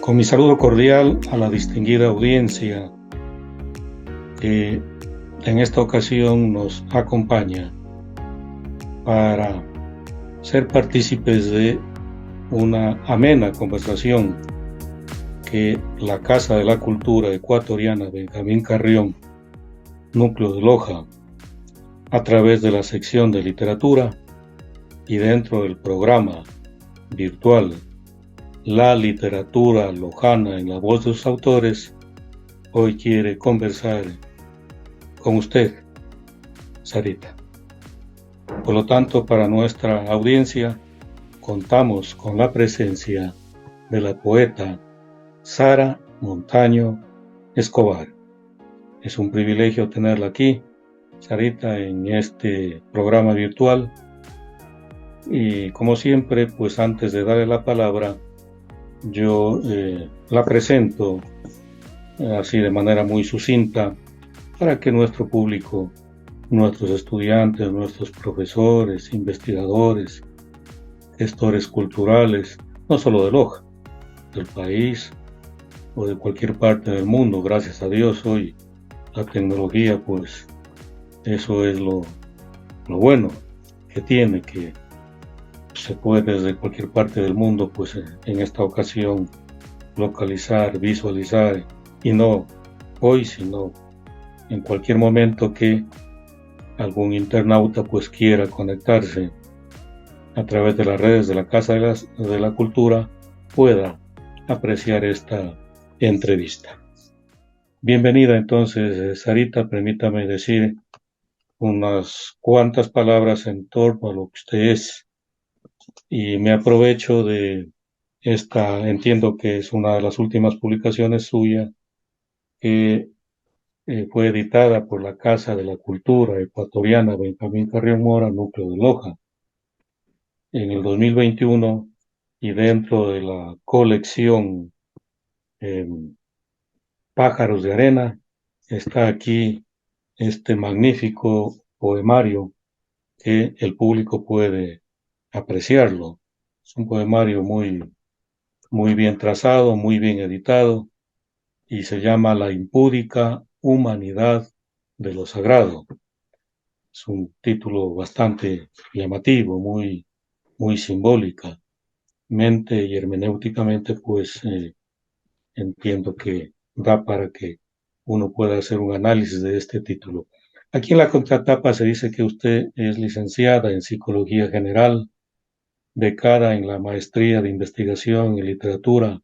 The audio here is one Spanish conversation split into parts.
Con mi saludo cordial a la distinguida audiencia que en esta ocasión nos acompaña para ser partícipes de una amena conversación que la Casa de la Cultura Ecuatoriana Benjamín Carrión, Núcleo de Loja, a través de la sección de literatura y dentro del programa virtual La Literatura Lojana en la voz de sus autores, hoy quiere conversar con usted, Sarita. Por lo tanto, para nuestra audiencia, contamos con la presencia de la poeta Sara Montaño Escobar. Es un privilegio tenerla aquí, Sarita, en este programa virtual. Y como siempre, pues antes de darle la palabra, yo la presento así de manera muy sucinta para que nuestro público, nuestros estudiantes, nuestros profesores, investigadores, gestores culturales, no solo de Loja, del país o de cualquier parte del mundo, gracias a Dios hoy la tecnología, pues eso es lo bueno que tiene, que se puede desde cualquier parte del mundo, pues en esta ocasión localizar, visualizar, y no hoy, sino en cualquier momento que algún internauta pues quiera conectarse a través de las redes de la Casa de la Cultura, pueda apreciar esta entrevista. Bienvenida entonces, Sarita, permítame decir unas cuantas palabras en torno a lo que usted es, y me aprovecho de esta, entiendo que es una de las últimas publicaciones suya, que fue editada por la Casa de la Cultura Ecuatoriana Benjamín Carrión Mora, Núcleo de Loja, en el 2021, y dentro de la colección Pájaros de Arena está aquí este magnífico poemario que el público puede apreciarlo. Es un poemario muy bien trazado, muy bien editado, y se llama La impúdica humanidad de lo sagrado. Es un título bastante llamativo, muy simbólicamente y hermenéuticamente, pues entiendo que da para que uno pueda hacer un análisis de este título. Aquí en la contratapa se dice que usted es licenciada en Psicología General, becada en la Maestría de Investigación en Literatura,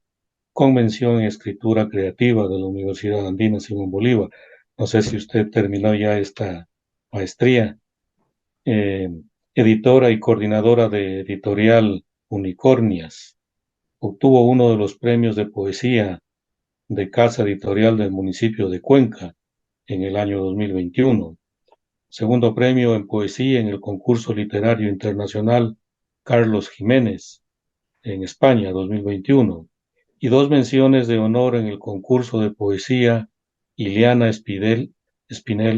con mención en Escritura Creativa de la Universidad Andina Simón Bolívar. No sé si usted terminó ya esta maestría. eh, Editora y coordinadora de editorial Unicornias. Obtuvo uno de los premios de poesía de Casa Editorial del municipio de Cuenca en el año 2021. Segundo premio en poesía en el concurso literario internacional Carlos Jiménez en España 2021. Y dos menciones de honor en el concurso de poesía Ileana Espinel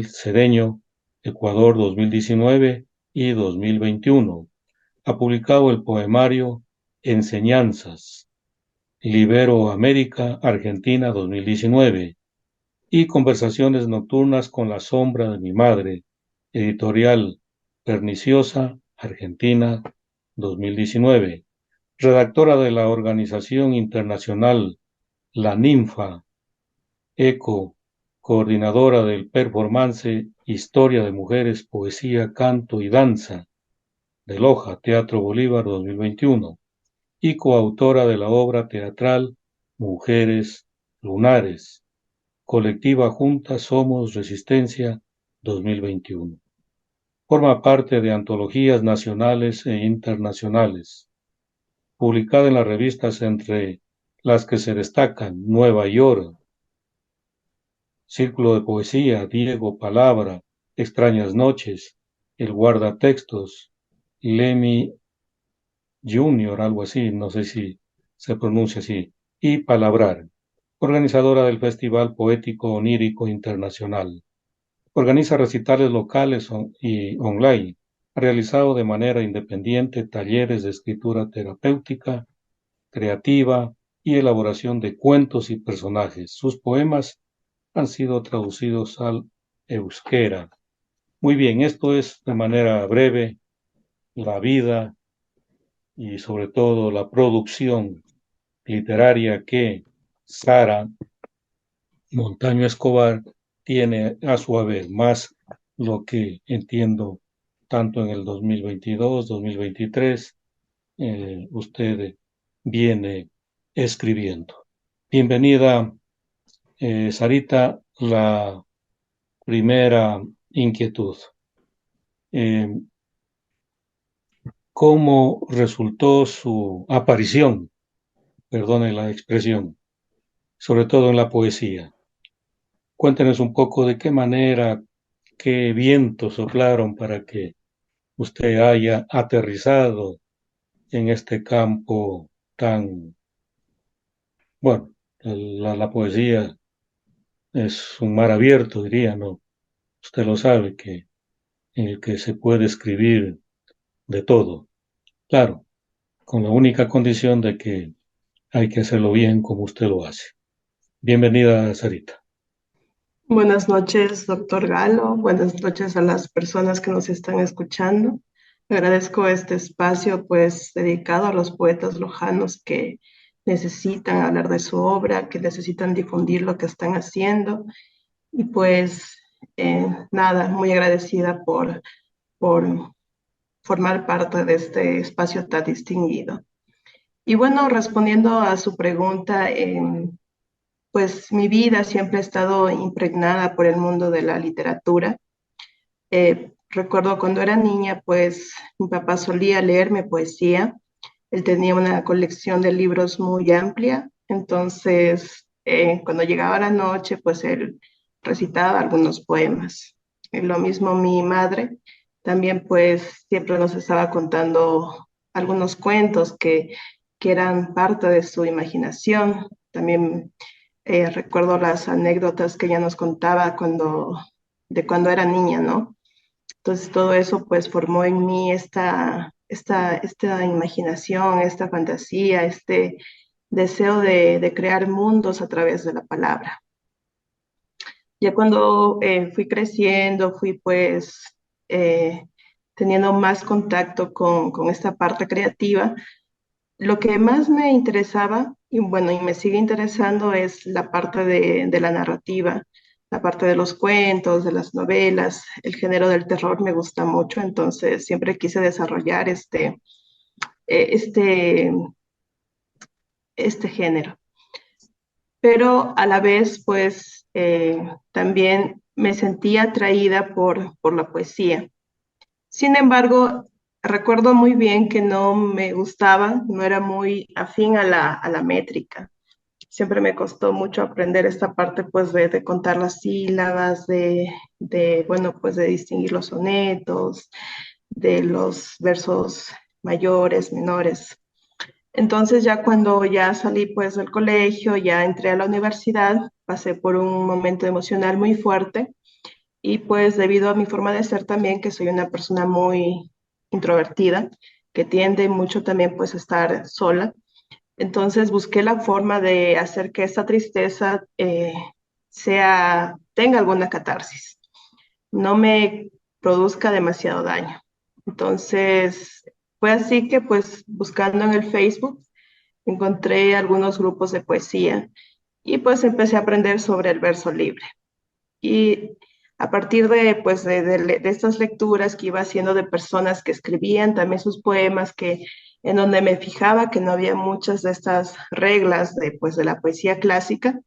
Cedeño, Ecuador 2019 y 2021. Ha publicado el poemario Enseñanzas, Iberoamérica, Argentina 2019, y Conversaciones Nocturnas con la Sombra de mi Madre, editorial Perniciosa, Argentina 2019. Redactora de la organización internacional La Ninfa, ECO, coordinadora del performance Historia de Mujeres, Poesía, Canto y Danza, de Loja, Teatro Bolívar 2021, y coautora de la obra teatral Mujeres Lunares, colectiva Juntas Somos Resistencia 2021. Forma parte de antologías nacionales e internacionales, publicada en las revistas entre las que se destacan Nueva York, Círculo de Poesía, Diego Palabra, Extrañas Noches, El Guardatextos, Lemmy Junior, algo así, no sé si se pronuncia así, y Palabrar, organizadora del Festival Poético Onírico Internacional. Organiza recitales locales y online, ha realizado de manera independiente talleres de escritura terapéutica, creativa y elaboración de cuentos y personajes. Sus poemas han sido traducidos al euskera. Muy bien, esto es de manera breve la vida y sobre todo la producción literaria que Sara Montaño Escobar tiene a su haber, más lo que entiendo tanto en el 2022, 2023, usted viene escribiendo. Bienvenida, Sarita, la primera inquietud. Eh, ¿Cómo resultó su aparición, perdone la expresión, sobre todo en la poesía? Cuéntenos un poco de qué manera, qué vientos soplaron para que usted haya aterrizado en este campo tan, bueno, la poesía es un mar abierto, diría, ¿no? Usted lo sabe, que en el que se puede escribir de todo. Claro, con la única condición de que hay que hacerlo bien como usted lo hace. Bienvenida, Sarita. Buenas noches, doctor Galo. Buenas noches a las personas que nos están escuchando. Agradezco este espacio, pues, dedicado a los poetas lojanos que necesitan hablar de su obra, que necesitan difundir lo que están haciendo. Y pues, nada, muy agradecida por formar parte de este espacio tan distinguido. Y bueno, respondiendo a su pregunta, pues mi vida siempre ha estado impregnada por el mundo de la literatura. Recuerdo cuando era niña, pues mi papá solía leerme poesía. Él tenía una colección de libros muy amplia, entonces cuando llegaba la noche, pues él recitaba algunos poemas. Y lo mismo mi madre, también pues siempre nos estaba contando algunos cuentos que eran parte de su imaginación. También recuerdo las anécdotas que ella nos contaba de cuando era niña, ¿no? Entonces todo eso pues formó en mí esta imaginación, esta fantasía, este deseo de crear mundos a través de la palabra. Ya cuando fui creciendo, fui pues eh, teniendo más contacto con esta parte creativa, lo que más me interesaba, y bueno, y me sigue interesando, es la parte de la narrativa, la parte de los cuentos, de las novelas. El género del terror me gusta mucho, entonces siempre quise desarrollar eh, este, este género. Pero a la vez, pues, también me sentía atraída por la poesía. Sin embargo, recuerdo muy bien que no me gustaba, no era muy afín a la métrica. Siempre me costó mucho aprender esta parte, pues, de contar las sílabas, bueno, pues, de distinguir los sonetos, de los versos mayores, menores. Entonces, ya cuando ya salí, pues, del colegio, ya entré a la universidad, pasé por un momento emocional muy fuerte y pues debido a mi forma de ser también, que soy una persona muy introvertida, que tiende mucho también pues a estar sola, entonces busqué la forma de hacer que esta tristeza tenga alguna catarsis, no me produzca demasiado daño. Entonces fue así que pues buscando en el Facebook encontré algunos grupos de poesía y pues empecé a aprender sobre el verso libre. Y a partir de estas lecturas que iba haciendo de personas que escribían también sus poemas, en donde me fijaba que no había muchas de estas reglas de la poesía clásica,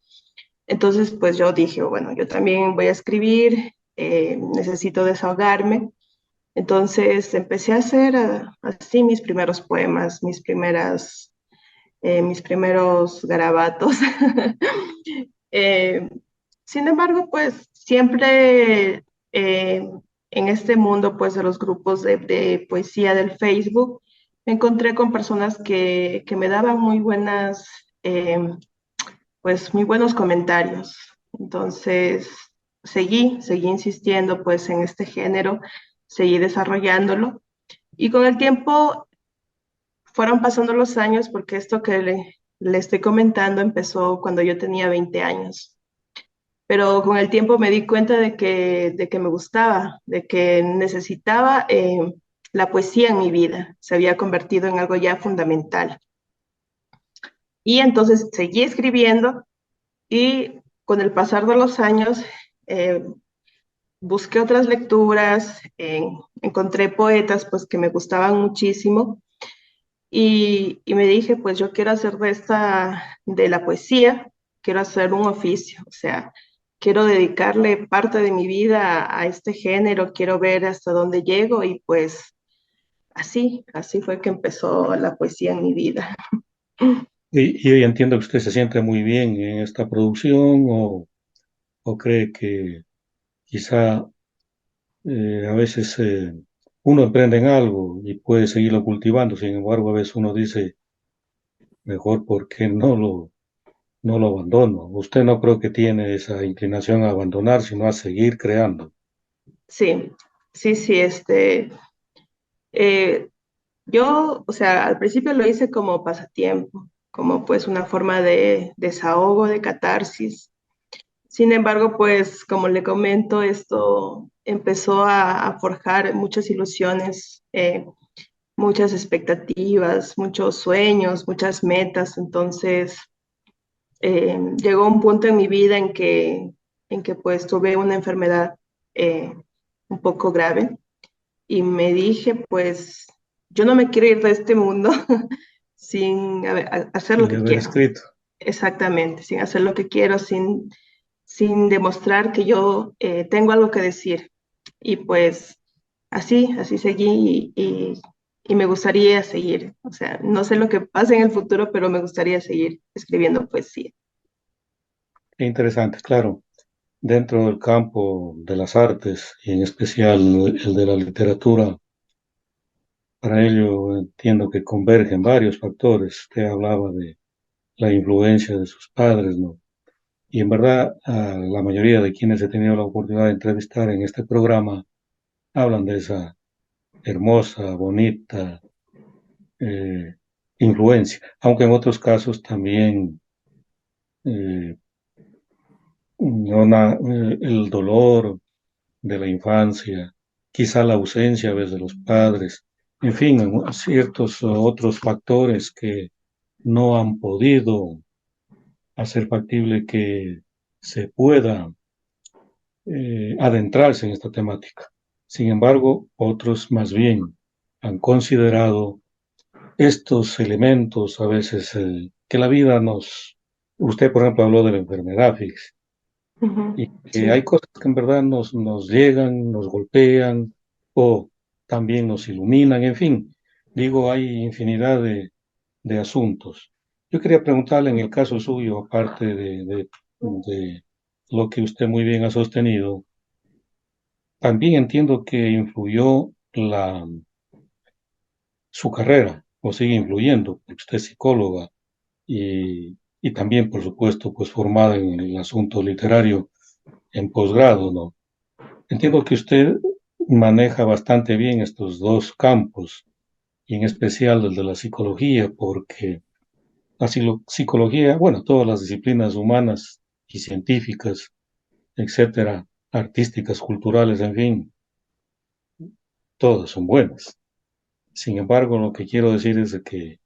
entonces pues yo dije, bueno, yo también voy a escribir, necesito desahogarme. Entonces empecé a hacer así mis primeros poemas, mis primeros garabatos. Eh, Sin embargo, pues siempre en este mundo pues de los grupos de poesía del Facebook, me encontré con personas que me daban eh, pues muy buenos comentarios. Entonces, seguí insistiendo pues en este género, seguí desarrollándolo y con el tiempo fueron pasando los años porque esto le estoy comentando empezó cuando yo tenía 20 años, pero con el tiempo me di cuenta de que me gustaba, de que necesitaba la poesía en mi vida, se había convertido en algo ya fundamental. Y entonces seguí escribiendo y con el pasar de los años eh, busqué otras lecturas, encontré poetas pues que me gustaban muchísimo y me dije pues yo quiero hacer de la poesía, quiero hacer un oficio, o sea, quiero dedicarle parte de mi vida a este género, quiero ver hasta dónde llego y pues así fue que empezó la poesía en mi vida. Y hoy entiendo que usted se siente muy bien en esta producción o cree que quizá a veces uno emprende en algo y puede seguirlo cultivando, sin embargo, a veces uno dice, mejor porque no lo abandono. Usted no creo que tiene esa inclinación a abandonar, sino a seguir creando. Sí, sí, eh, yo, o sea, al principio lo hice como pasatiempo, como pues una forma de desahogo, de catarsis. Sin embargo, pues como le comento, esto empezó a forjar muchas ilusiones, muchas expectativas, muchos sueños, muchas metas. Entonces, llegó un punto en mi vida en que pues tuve una enfermedad eh, un poco grave y me dije, pues yo no me quiero ir de este mundo sin hacer lo Sin que haber quiero. escrito. Exactamente, sin hacer lo que quiero, sin demostrar que yo tengo algo que decir. Y pues así seguí y me gustaría seguir. O sea, no sé lo que pasa en el futuro, pero me gustaría seguir escribiendo poesía. Qué interesante, claro. Dentro del campo de las artes y en especial el de la literatura, para ello entiendo que convergen varios factores. Usted hablaba de la influencia de sus padres, ¿no? Y en verdad, la mayoría de quienes he tenido la oportunidad de entrevistar en este programa hablan de esa hermosa, bonita eh, influencia, aunque en otros casos también eh, el dolor de la infancia, quizá la ausencia a veces de los padres, en fin, ciertos otros factores que no han podido hacer factible que se pueda adentrarse en esta temática. Sin embargo, otros más bien han considerado estos elementos a veces que la vida nos... Usted, por ejemplo, habló de la enfermedad, fíjese, Ujú, y que hay sí. cosas que en verdad nos llegan, nos golpean o también nos iluminan, en fin, digo, hay infinidad de asuntos. Yo quería preguntarle en el caso suyo, aparte de lo que usted muy bien ha sostenido, también entiendo que influyó su carrera, o sigue influyendo, porque usted es psicóloga y también, por supuesto, pues formada en el asunto literario en posgrado, ¿no? Entiendo que usted maneja bastante bien estos dos campos, y en especial el de la psicología, porque la psicología, bueno, todas las disciplinas humanas y científicas, etcétera, artísticas, culturales, en fin, todas son buenas. Sin embargo, lo que quiero decir es de que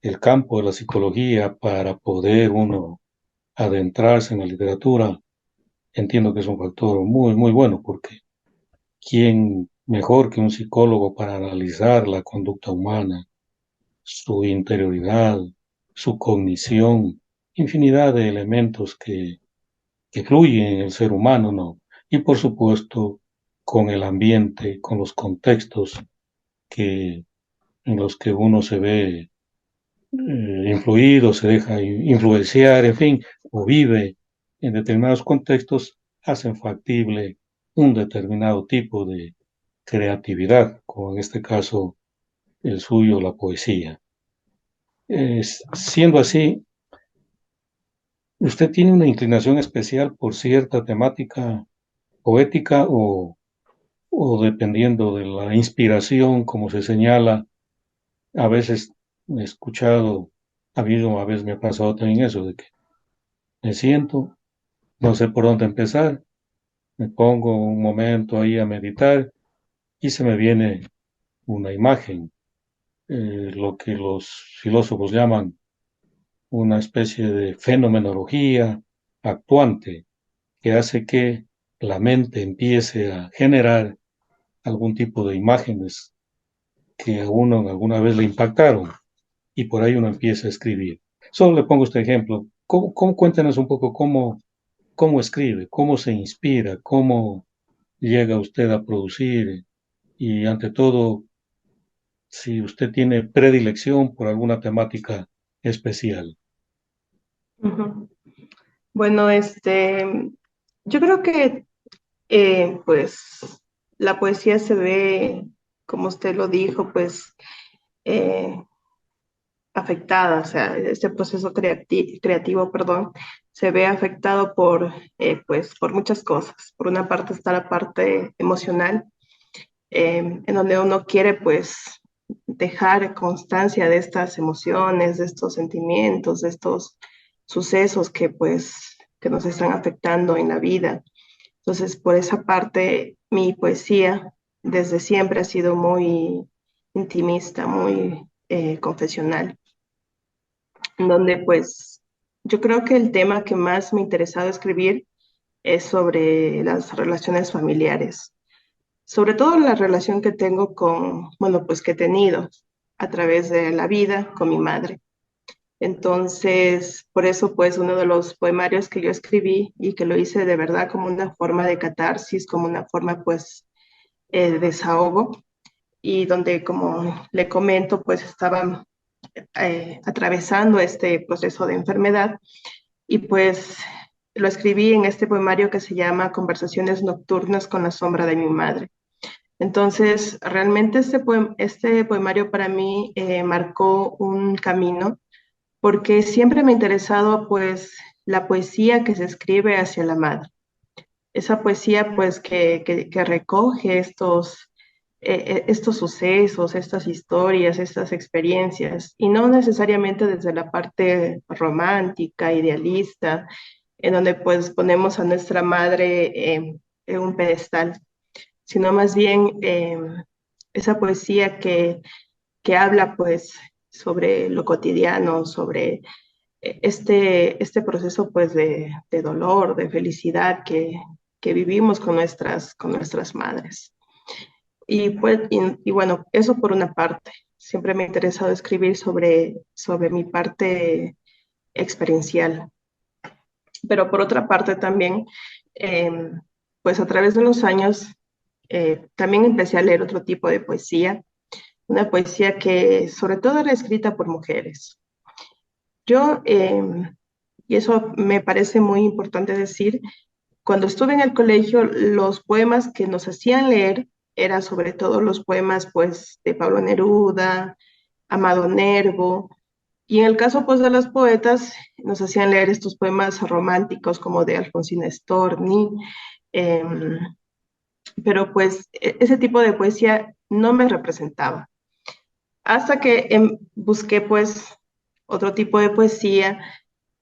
el campo de la psicología para poder uno adentrarse en la literatura, entiendo que es un factor muy, muy bueno, porque ¿quién mejor que un psicólogo para analizar la conducta humana, su interioridad, su cognición, infinidad de elementos que fluyen en el ser humano, ¿no? Y por supuesto, con el ambiente, con los contextos que, en los que uno se ve influido, se deja influenciar, en fin, o vive en determinados contextos, hacen factible un determinado tipo de creatividad, como en este caso el suyo, la poesía. Siendo así, ¿usted tiene una inclinación especial por cierta temática poética o dependiendo de la inspiración, como se señala, a veces he escuchado A mí a veces me ha pasado también eso, de que me siento, no sé por dónde empezar, me pongo un momento ahí a meditar y se me viene una imagen, lo que los filósofos llaman una especie de fenomenología actuante, que hace que la mente empiece a generar algún tipo de imágenes que a uno alguna vez le impactaron y por ahí uno empieza a escribir. Solo le pongo este ejemplo. Cuéntenos un poco cómo escribe, cómo se inspira, cómo llega usted a producir y ante todo, si usted tiene predilección por alguna temática especial. Ujú. Bueno, yo creo que pues la poesía se ve, como usted lo dijo, pues eh, afectada, o sea, este proceso creativo, perdón, se ve afectado pues, por muchas cosas. Por una parte está la parte emocional, en donde uno quiere, pues, dejar constancia de estas emociones, de estos sentimientos, de estos sucesos que, pues, que nos están afectando en la vida. Entonces, por esa parte, mi poesía desde siempre ha sido muy intimista, muy confesional, en donde pues yo creo que el tema que más me ha interesado escribir es sobre las relaciones familiares, sobre todo la relación que tengo bueno, pues que he tenido a través de la vida con mi madre. Entonces, por eso, pues, uno de los poemarios que yo escribí y que lo hice de verdad como una forma de catarsis, como una forma, pues, de desahogo, y donde, como le comento, pues, estaba atravesando este proceso de enfermedad y, pues, lo escribí en este poemario que se llama Conversaciones Nocturnas con la sombra de mi madre. Entonces, realmente este poemario para mí marcó un camino porque siempre me ha interesado pues la poesía que se escribe hacia la madre. Esa poesía pues que recoge estos sucesos, estas historias, estas experiencias, y no necesariamente desde la parte romántica, idealista, en donde pues ponemos a nuestra madre en un pedestal, sino más bien esa poesía que habla pues sobre lo cotidiano, sobre este proceso pues de dolor, de felicidad que vivimos con nuestras madres. Y bueno, eso por una parte. Siempre me ha interesado escribir sobre mi parte experiencial. Pero por otra parte también, eh, pues a través de los años, también empecé a leer otro tipo de poesía, una poesía que sobre todo era escrita por mujeres. Yo, y eso me parece muy importante decir, cuando estuve en el colegio, los poemas que nos hacían leer eran sobre todo los poemas pues de Pablo Neruda, Amado Nervo, y en el caso pues de las poetas nos hacían leer estos poemas románticos como de Alfonsina Storni, em, pero pues ese tipo de poesía no me representaba. Hasta que busqué pues otro tipo de poesía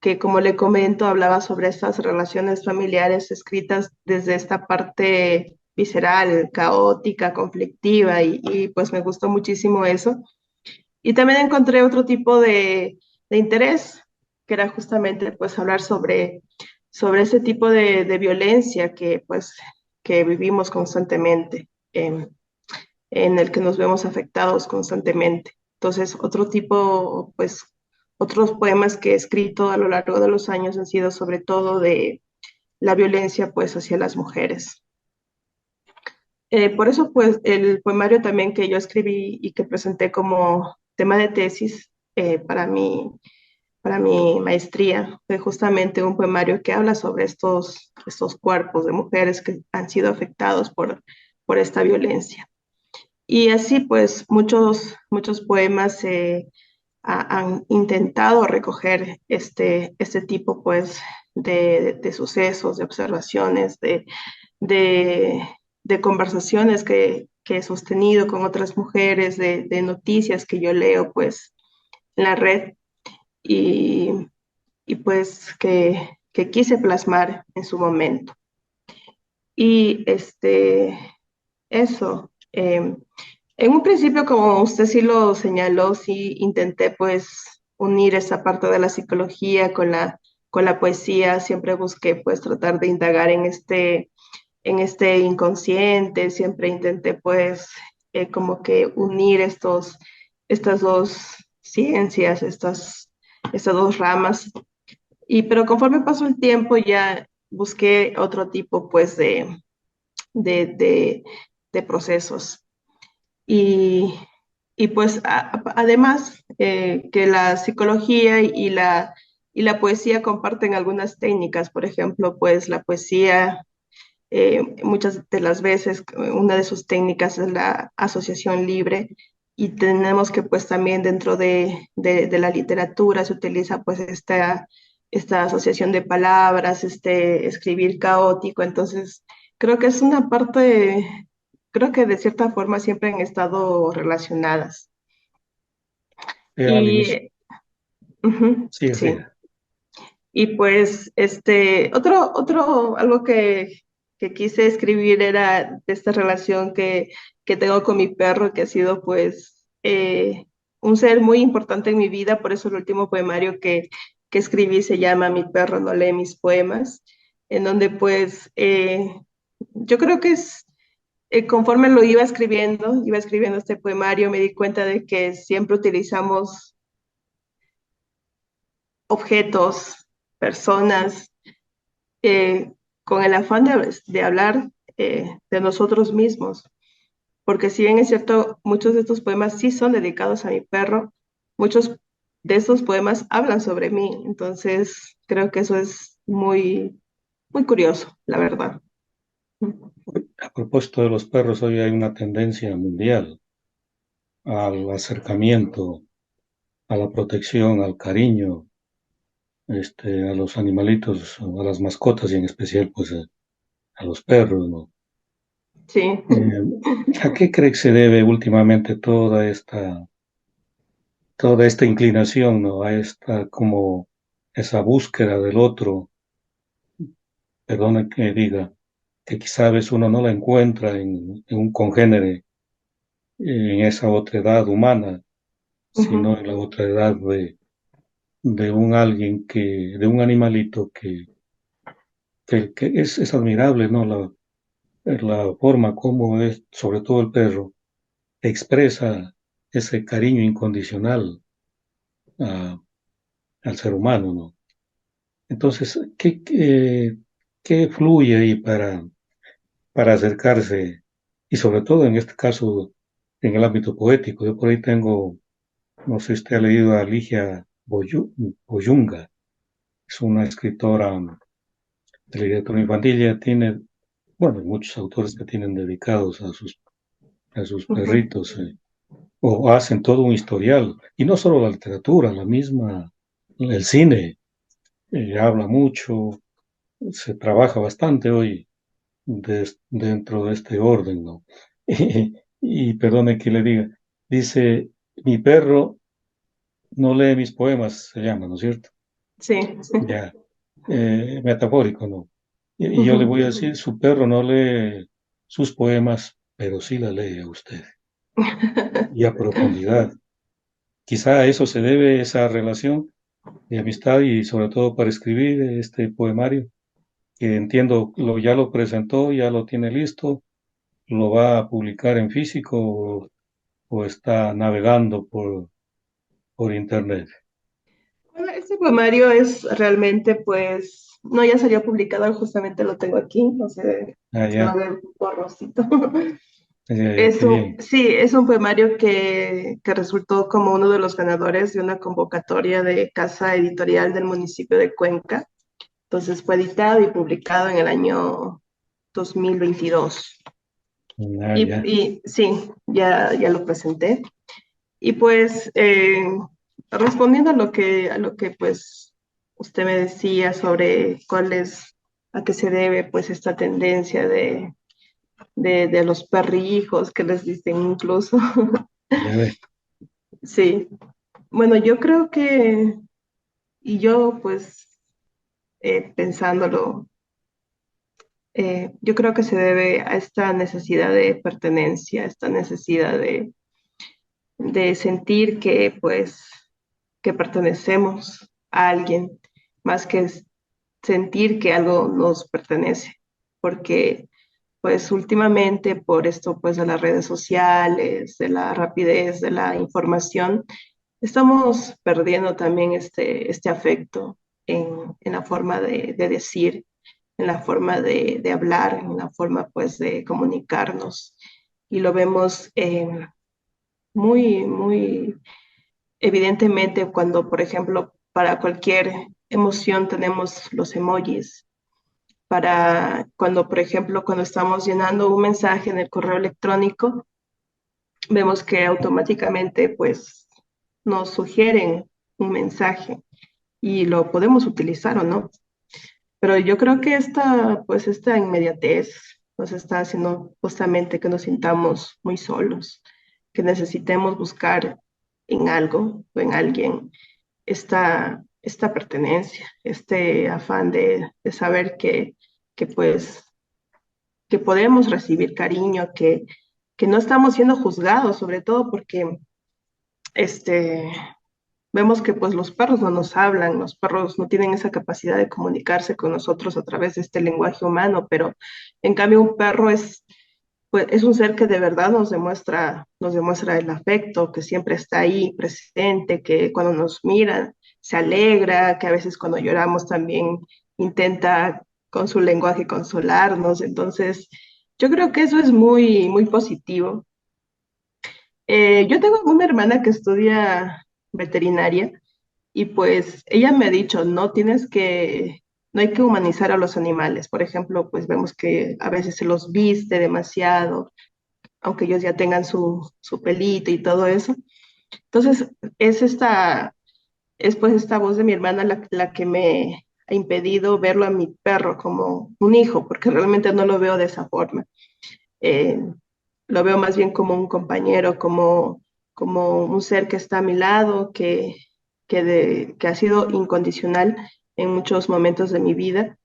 que, como le comento, hablaba sobre estas relaciones familiares escritas desde esta parte visceral, caótica, conflictiva, pues me gustó muchísimo eso. Y también encontré otro tipo de interés, que era justamente pues hablar sobre ese tipo de violencia que pues que vivimos constantemente, en el que nos vemos afectados constantemente. Entonces, otro tipo, pues, otros poemas que he escrito a lo largo de los años han sido sobre todo de la violencia, pues, hacia las mujeres. Por eso, pues, el poemario también que yo escribí y que presenté como tema de tesis para mi maestría fue justamente un poemario que habla sobre estos cuerpos de mujeres que han sido afectados por esta violencia. Y así pues muchos poemas han intentado recoger este tipo pues de sucesos, de observaciones, de, de conversaciones que he sostenido con otras mujeres, de noticias que yo leo pues en la red. y, y pues que quise plasmar en su momento. Y eso, en un principio, como usted sí lo señaló, sí intenté pues unir esa parte de la psicología con la poesía, siempre busqué pues tratar de indagar en este inconsciente, siempre intenté pues como que unir estas dos ciencias, estas dos ramas. Y pero conforme pasó el tiempo ya busqué otro tipo pues de, de, de procesos. Y, y pues además que la psicología y la poesía comparten algunas técnicas, por ejemplo, pues la poesía muchas de las veces una de sus técnicas es la asociación libre y tenemos que pues también dentro de la literatura se utiliza pues esta asociación de palabras, este escribir caótico, entonces creo que es una parte, creo que de cierta forma siempre han estado relacionadas. Al inicio, Y ujú, sigue, sí. sigue. Y pues, algo que quise escribir era de esta relación que tengo con mi perro, que ha sido pues un ser muy importante en mi vida, por eso el último poemario que escribí se llama Mi perro no lee mis poemas, en donde pues yo creo que conforme lo iba escribiendo este poemario, me di cuenta de que siempre utilizamos objetos, personas, eh, con el afán de hablar de nosotros mismos, porque si bien es cierto, muchos de estos poemas sí son dedicados a mi perro, muchos de estos poemas hablan sobre mí, entonces creo que eso es muy curioso, la verdad. A propósito de los perros, hoy hay una tendencia mundial al acercamiento, a la protección, al cariño, a los animalitos, a las mascotas y en especial pues a los perros, ¿no? Sí, ¿A qué cree que se debe últimamente toda esta inclinación, ¿no? A esta como esa búsqueda del otro, perdone que diga, que quizá a veces uno no la encuentra en un congénere, en esa otredad humana, sino ujú, en la otredad de un alguien de un animalito que es admirable, ¿no? La forma como es, sobre todo el perro, expresa ese cariño incondicional a- al ser humano, ¿no? Entonces, ¿qué fluye ahí para acercarse? Y sobre todo en este caso, en el ámbito poético. Yo por ahí tengo, no sé si usted ha leído a Ligia Boyunga, es una escritora de literatura infantil, ella tiene, bueno, muchos autores que tienen dedicados a sus ujú, perritos, o hacen todo un historial, y no solo la literatura, el cine, habla mucho, se trabaja bastante hoy dentro de este orden, ¿no? Y perdone que le diga, dice, mi perro no lee mis poemas, se llama, ¿no es cierto? sí. Ya, metafórico, ¿no? Y yo le Ujú. voy a decir, su perro no lee sus poemas, pero sí la lee a usted, y a profundidad. Quizá a eso se debe esa relación de amistad y sobre todo para escribir este poemario, que entiendo ya lo presentó, ya lo tiene listo, lo va a publicar en físico o está navegando por internet. Bueno, este poemario es realmente, pues, no, ya salió publicado, justamente lo tengo aquí, no sé, Ah, se va a ya, ver borrosito. qué bien. Sí, es un poemario que resultó como uno de los ganadores de una convocatoria de casa editorial del municipio de Cuenca. Entonces fue editado y publicado en el año 2022. Ah, ya. Y sí, ya lo presenté. Y pues respondiendo a lo que pues usted me decía sobre a qué se debe pues esta tendencia de los perrijos que les dicen incluso. Ya ve. Sí, bueno, yo creo y yo pues pensándolo, yo creo que se debe a esta necesidad de pertenencia, esta necesidad de sentir que pues que pertenecemos a alguien, más que sentir que algo nos pertenece, porque pues últimamente por esto pues de las redes sociales, de la rapidez de la información, estamos perdiendo también este afecto en la forma de decir, en la forma de hablar, en la forma pues de comunicarnos. Y lo vemos muy evidentemente cuando, por ejemplo, para cualquier emoción tenemos los emojis. Para cuando, por ejemplo, cuando estamos llenando un mensaje en el correo electrónico, vemos que automáticamente pues nos sugieren un mensaje y lo podemos utilizar o no. Pero yo creo que esta inmediatez nos está haciendo justamente que nos sintamos muy solos, que necesitemos buscar en algo o en alguien esta pertenencia, este afán de saber que que podemos recibir cariño, que no estamos siendo juzgados, sobre todo porque este, vemos que pues los perros no nos hablan, los perros no tienen esa capacidad de comunicarse con nosotros a través de este lenguaje humano, pero en cambio un perro pues, es un ser que de verdad nos demuestra el afecto, que siempre está ahí presente, que cuando nos mira se alegra, que a veces cuando lloramos también intenta con su lenguaje consolarnos. Entonces, yo creo que eso es muy positivo. Yo tengo una hermana que estudia veterinaria y pues ella me ha dicho, no hay que humanizar a los animales. Por ejemplo, pues vemos que a veces se los viste demasiado, aunque ellos ya tengan su pelito y todo eso. Entonces, es pues esta voz de mi hermana la que me ha impedido verlo a mi perro como un hijo, porque realmente no lo veo de esa forma. Eh, lo veo más bien como un compañero, como un ser que está a mi lado, que ha sido incondicional en muchos momentos de mi vida.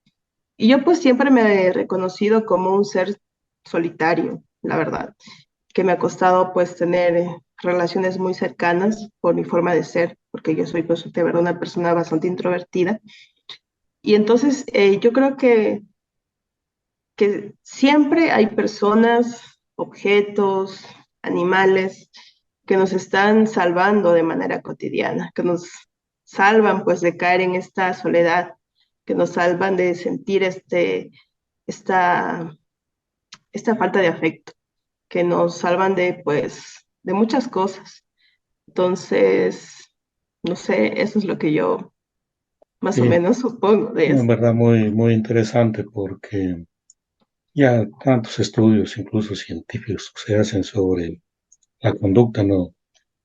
Y yo pues siempre me he reconocido como un ser solitario, la verdad, que me ha costado pues tener relaciones muy cercanas por mi forma de ser, porque yo soy pues de verdad una persona bastante introvertida. Y entonces yo creo que siempre hay personas, objetos, animales que nos están salvando de manera cotidiana, que nos salvan pues de caer en esta soledad, que nos salvan de sentir esta, esta falta de afecto, que nos salvan de pues de muchas cosas. Entonces, no sé, eso es lo que yo más o Sí, menos supongo de en esto. verdad muy interesante porque ya tantos estudios, incluso científicos, se hacen sobre la conducta, ¿no?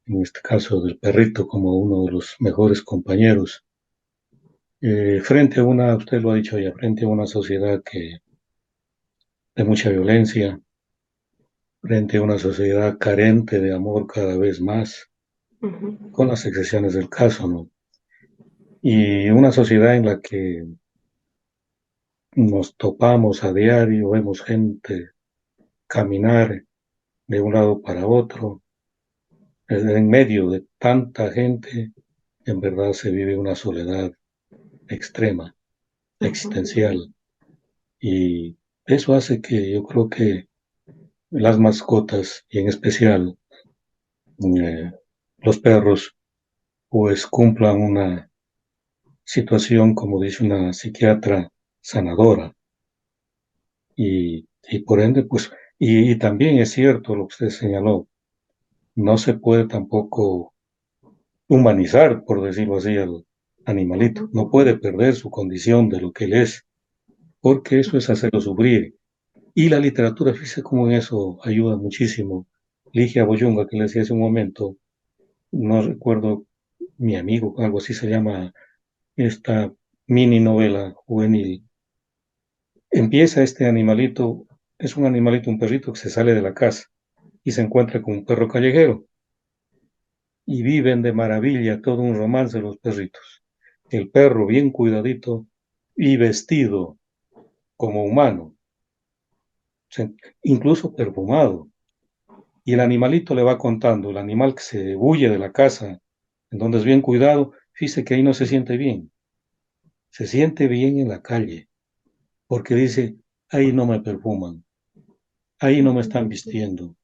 En este caso del perrito como uno de los mejores compañeros. Frente a usted lo ha dicho ya, frente a una sociedad de mucha violencia, frente a una sociedad carente de amor cada vez más, Ujú, con las excepciones del caso, ¿no? Y una sociedad en la que nos topamos a diario, vemos gente caminar de un lado para otro, en medio de tanta gente, en verdad se vive una soledad extrema, ujú, existencial, y eso hace que yo creo que las mascotas, y en especial eh, los perros, pues cumplan una situación, como dice una psiquiatra, sanadora, y por ende, pues, y también es cierto lo que usted señaló, no se puede tampoco humanizar, por decirlo así, al animalito. ujú, No puede perder su condición de lo que él es, porque eso es hacerlo sufrir. Y la literatura física como en eso ayuda muchísimo. Ligia Boyunga, que le decía hace un momento, no recuerdo, mi amigo, algo así se llama esta mini novela juvenil. Empieza este animalito, es un animalito, un perrito que se sale de la casa y se encuentra con un perro callejero y viven de maravilla todo un romance los perritos. el perro bien cuidadito y vestido como humano, incluso perfumado. Y el animalito le va contando, el animal que se huye de la casa, en donde es bien cuidado, fíjese que ahí no se siente bien en la calle, porque dice, ahí no me perfuman, ahí no me están vistiendo,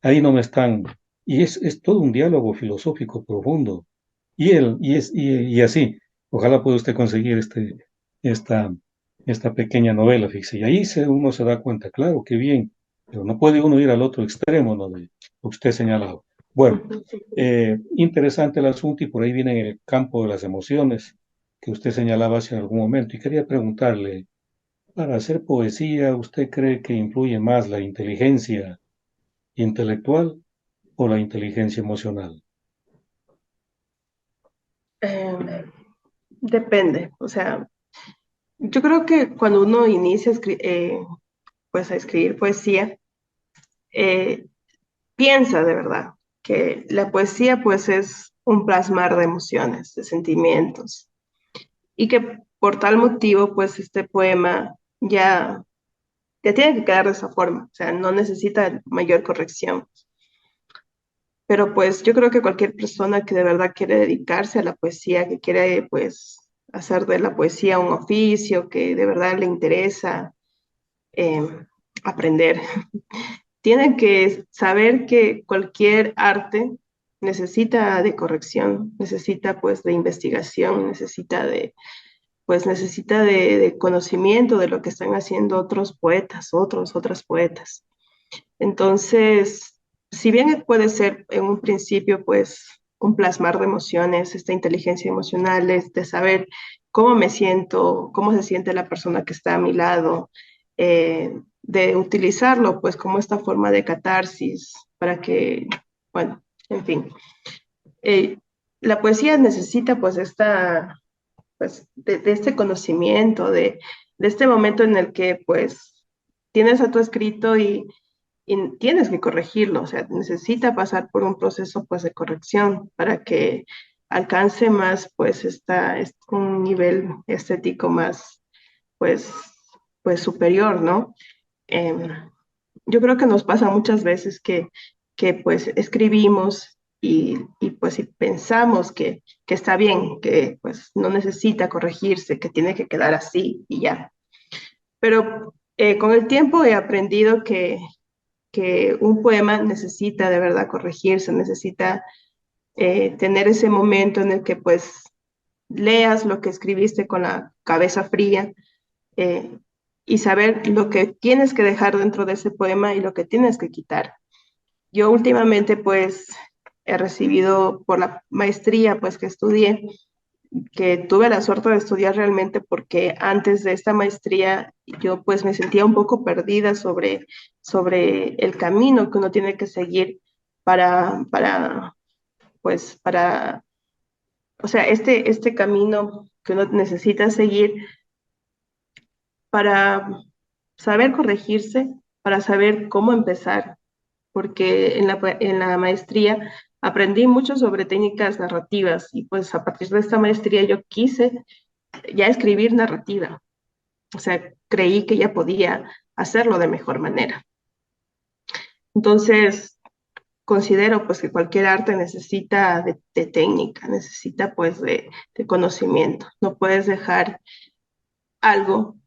ahí no me están... Y es todo un diálogo filosófico profundo. Y así, ojalá pueda usted conseguir esta, esta pequeña novela, fíjese. Y ahí uno se da cuenta, claro, qué bien, pero no puede uno ir al otro extremo, ¿no? De lo que usted ha señalado. Bueno, Ujú, sí. interesante el asunto y por ahí viene el campo de las emociones que usted señalaba hace algún momento. Y quería preguntarle, para hacer poesía, ¿usted cree que influye más la inteligencia intelectual o la inteligencia emocional? Eh, Depende, o sea, yo creo que cuando uno inicia pues a escribir poesía, eh, piensa de verdad que la poesía pues es un plasmar de emociones, de sentimientos, y que por tal motivo pues este poema ya tiene que quedar de esa forma, o sea, no necesita mayor corrección. Pero pues yo creo que cualquier persona que de verdad quiere dedicarse a la poesía, que quiere pues hacer de la poesía un oficio, que de verdad le interesa eh, aprender, tiene que saber que cualquier arte necesita de corrección, necesita pues de investigación, necesita de conocimiento de lo que están haciendo otros poetas, otras poetas. Entonces, si bien puede ser en un principio, pues, un plasmar de emociones, esta inteligencia emocional, es de saber cómo me siento, cómo se siente la persona que está a mi lado, de utilizarlo, pues, como esta forma de catarsis para que, bueno, en fin. Eh, la poesía necesita, pues, de este conocimiento, de este momento en el que, pues, tienes a tu escrito y tienes que corregirlo, o sea, necesita pasar por un proceso pues de corrección para que alcance más pues un nivel estético más pues superior, ¿no? Em, yo creo que nos pasa muchas veces que pues escribimos pues y pensamos que está bien, que pues no necesita corregirse, que tiene que quedar así y ya. Pero con el tiempo he aprendido que un poema necesita de verdad corregirse, necesita tener ese momento en el que pues leas lo que escribiste con la cabeza fría eh, y saber lo que tienes que dejar dentro de ese poema y lo que tienes que quitar. Yo últimamente pues he recibido por la maestría pues que estudié, que tuve la suerte de estudiar realmente porque antes de esta maestría yo pues me sentía un poco perdida sobre el camino que uno tiene que seguir para para, o sea, este camino que uno necesita seguir para saber corregirse, para saber cómo empezar, porque en la maestría aprendí mucho sobre técnicas narrativas y pues a partir de esta maestría yo quise ya escribir narrativa. O sea, creí que ya podía hacerlo de mejor manera. Entonces, considero pues que cualquier arte necesita de técnica, necesita pues de conocimiento. No puedes dejar algo,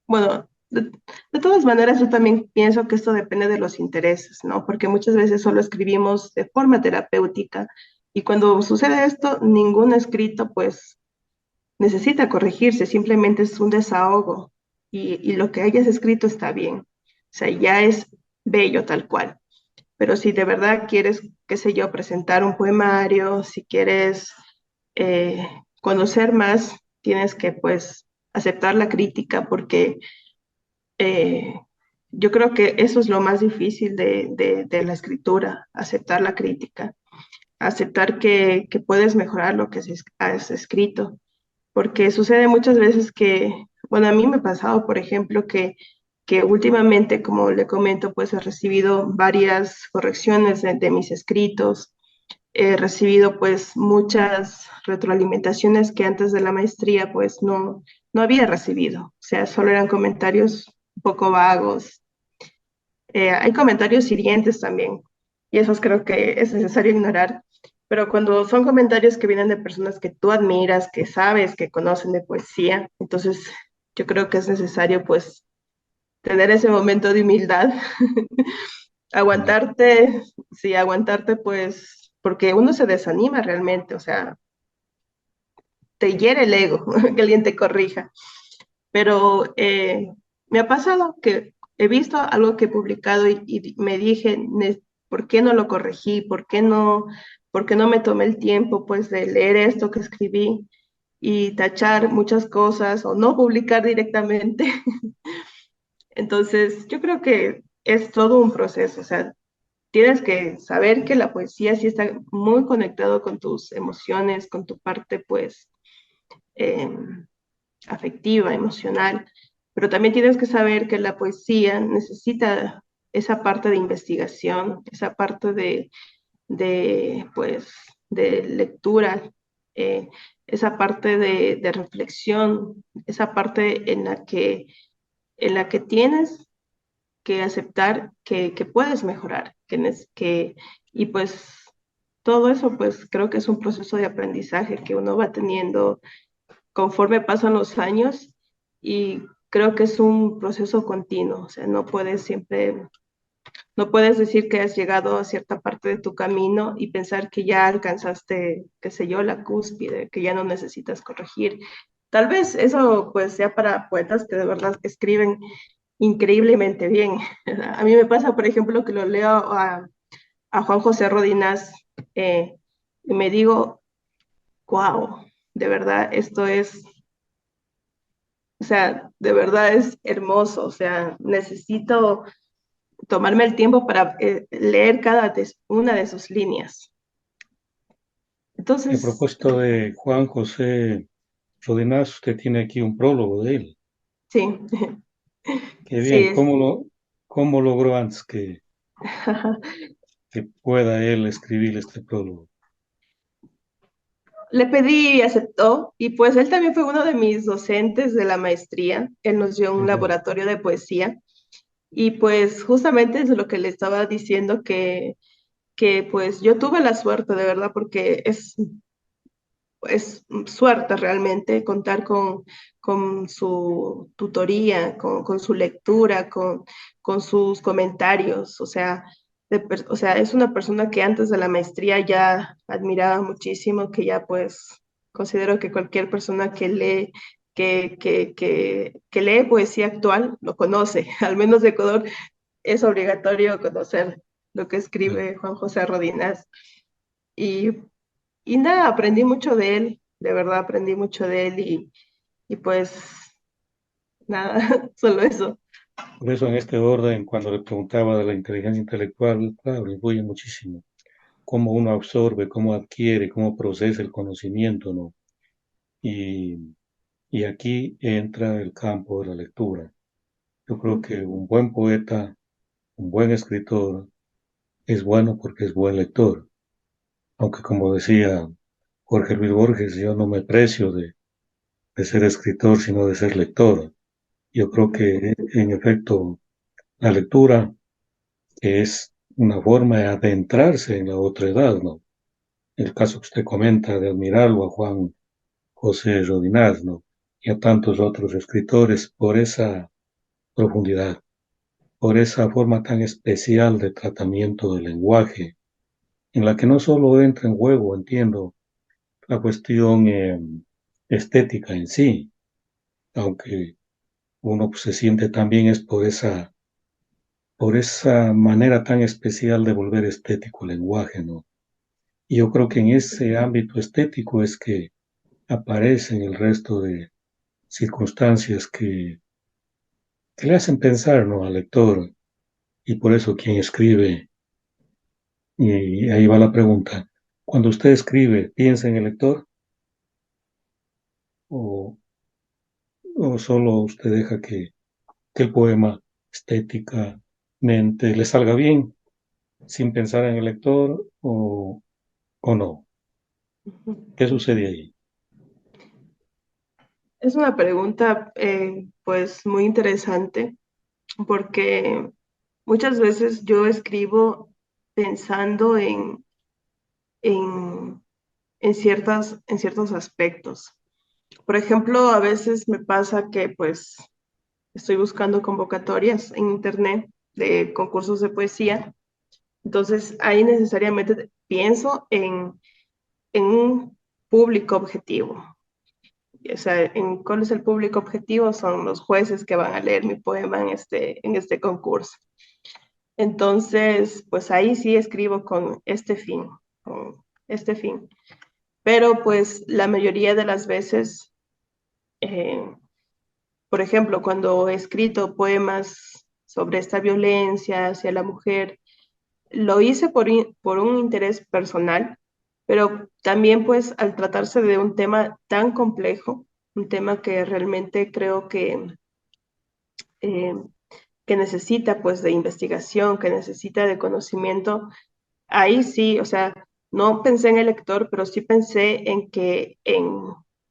bueno, de todas maneras yo también pienso que esto depende de los intereses, ¿no? Porque muchas veces solo escribimos de forma terapéutica y cuando sucede esto, ningún escrito pues necesita corregirse, simplemente es un desahogo y lo que hayas escrito está bien, o sea, ya es bello tal cual. Pero si de verdad quieres, qué sé yo, presentar un poemario, si quieres eh, conocer más, tienes que pues aceptar la crítica porque eh, yo creo que eso es lo más difícil de la escritura, aceptar la crítica, aceptar que puedes mejorar lo que has escrito porque sucede muchas veces que, bueno, a mí me ha pasado, por ejemplo, que últimamente, como le comento, pues he recibido varias correcciones de mis escritos he recibido pues muchas retroalimentaciones que antes de la maestría pues no había recibido. O sea, solo eran comentarios un poco vagos. Hay comentarios hirientes también, y esos creo que es necesario ignorar. Pero cuando son comentarios que vienen de personas que tú admiras, que sabes, que conocen de poesía, entonces yo creo que es necesario pues tener ese momento de humildad, aguantarte, sí, aguantarte pues, porque uno se desanima realmente, o sea, te hiere el ego que alguien te corrija. Pero me ha pasado que he visto algo que he publicado y me dije, ¿por qué no lo corregí? Por qué no me tomé el tiempo pues de leer esto que escribí y tachar muchas cosas o no publicar directamente? Entonces, yo creo que es todo un proceso, o sea, tienes que saber que la poesía sí está muy conectado con tus emociones, con tu parte pues afectiva, emocional, pero también tienes que saber que la poesía necesita esa parte de investigación, esa parte pues, de lectura, eh, esa parte de reflexión, esa parte en la que tienes que aceptar que puedes mejorar, y pues todo eso pues creo que es un proceso de aprendizaje que uno va teniendo conforme pasan los años y creo que es un proceso continuo, o sea, no puedes decir que has llegado a cierta parte de tu camino y pensar que ya alcanzaste, qué sé yo, la cúspide, que ya no necesitas corregir. Tal vez eso pues sea para poetas que de verdad escriben increíblemente bien. A mí me pasa, por ejemplo, que lo leo a Juan José Rodinás y me digo, wow, de verdad, o sea, de verdad es hermoso, o sea, necesito tomarme el tiempo para leer una de sus líneas. A Entonces, propósito de Juan José Rodinás, usted tiene aquí un prólogo de él. sí, Qué sí bien, es. cómo logró antes que pueda él escribir este prólogo? Le pedí y aceptó, y pues él también fue uno de mis docentes de la maestría. Él nos dio Qué un bueno. laboratorio de poesía, y pues justamente es lo que le estaba diciendo que pues yo tuve la suerte de verdad, porque es suerte realmente contar con su tutoría, con su lectura, con sus comentarios. O sea, o sea, es una persona que antes de la maestría ya admiraba muchísimo, que ya pues considero que cualquier persona que lee, que lee poesía actual lo conoce, al menos de Ecuador es obligatorio conocer lo que Claro. escribe Juan José Rodínez. Y y nada, aprendí mucho de él, de verdad aprendí mucho de él y pues nada, solo eso. Por eso en este orden, cuando le preguntaba de la inteligencia intelectual, claro, influye muchísimo. Cómo uno absorbe, cómo adquiere, cómo procesa el conocimiento, ¿no? Y, y aquí entra el campo de la lectura. Yo creo que un buen poeta, un buen escritor, es bueno porque es buen lector. Aunque como decía Jorge Luis Borges, yo no me precio de ser escritor, sino de ser lector. Yo creo que en efecto la lectura es una forma de adentrarse en la otra edad, ¿no? El caso que usted comenta de admirarlo a Juan José Rodinás, ¿no? Y a tantos otros escritores por esa profundidad, por esa forma tan especial de tratamiento del lenguaje, en la que no solo entra en juego, entiendo, la cuestión estética en sí, aunque uno pues, se siente también es por esa manera tan especial de volver estético el lenguaje, ¿no? Y yo creo que en ese ámbito estético es que aparecen el resto de circunstancias que le hacen pensar, ¿no? Al lector. Y por eso quien escribe, y ahí va la pregunta, cuando usted escribe, ¿piensa en el lector o, o solo usted deja que el poema estéticamente le salga bien sin pensar en el lector o o no? ¿Qué sucede ahí? Es una pregunta pues muy interesante porque muchas veces yo escribo pensando en, en ciertos aspectos. Por ejemplo, a veces me pasa que pues estoy buscando convocatorias en internet de concursos de poesía. Entonces ahí necesariamente pienso en un público objetivo. O sea, ¿cuál es el público objetivo? Son los jueces que van a leer mi poema en este concurso. Entonces, pues ahí sí escribo con este fin. Pero pues la mayoría de las veces, eh, por ejemplo, cuando he escrito poemas sobre esta violencia hacia la mujer, lo hice por un interés personal, pero también pues al tratarse de un tema tan complejo, un tema que realmente creo eh, que necesita pues de investigación, que necesita de conocimiento, ahí sí, o sea, no pensé en el lector, pero sí pensé en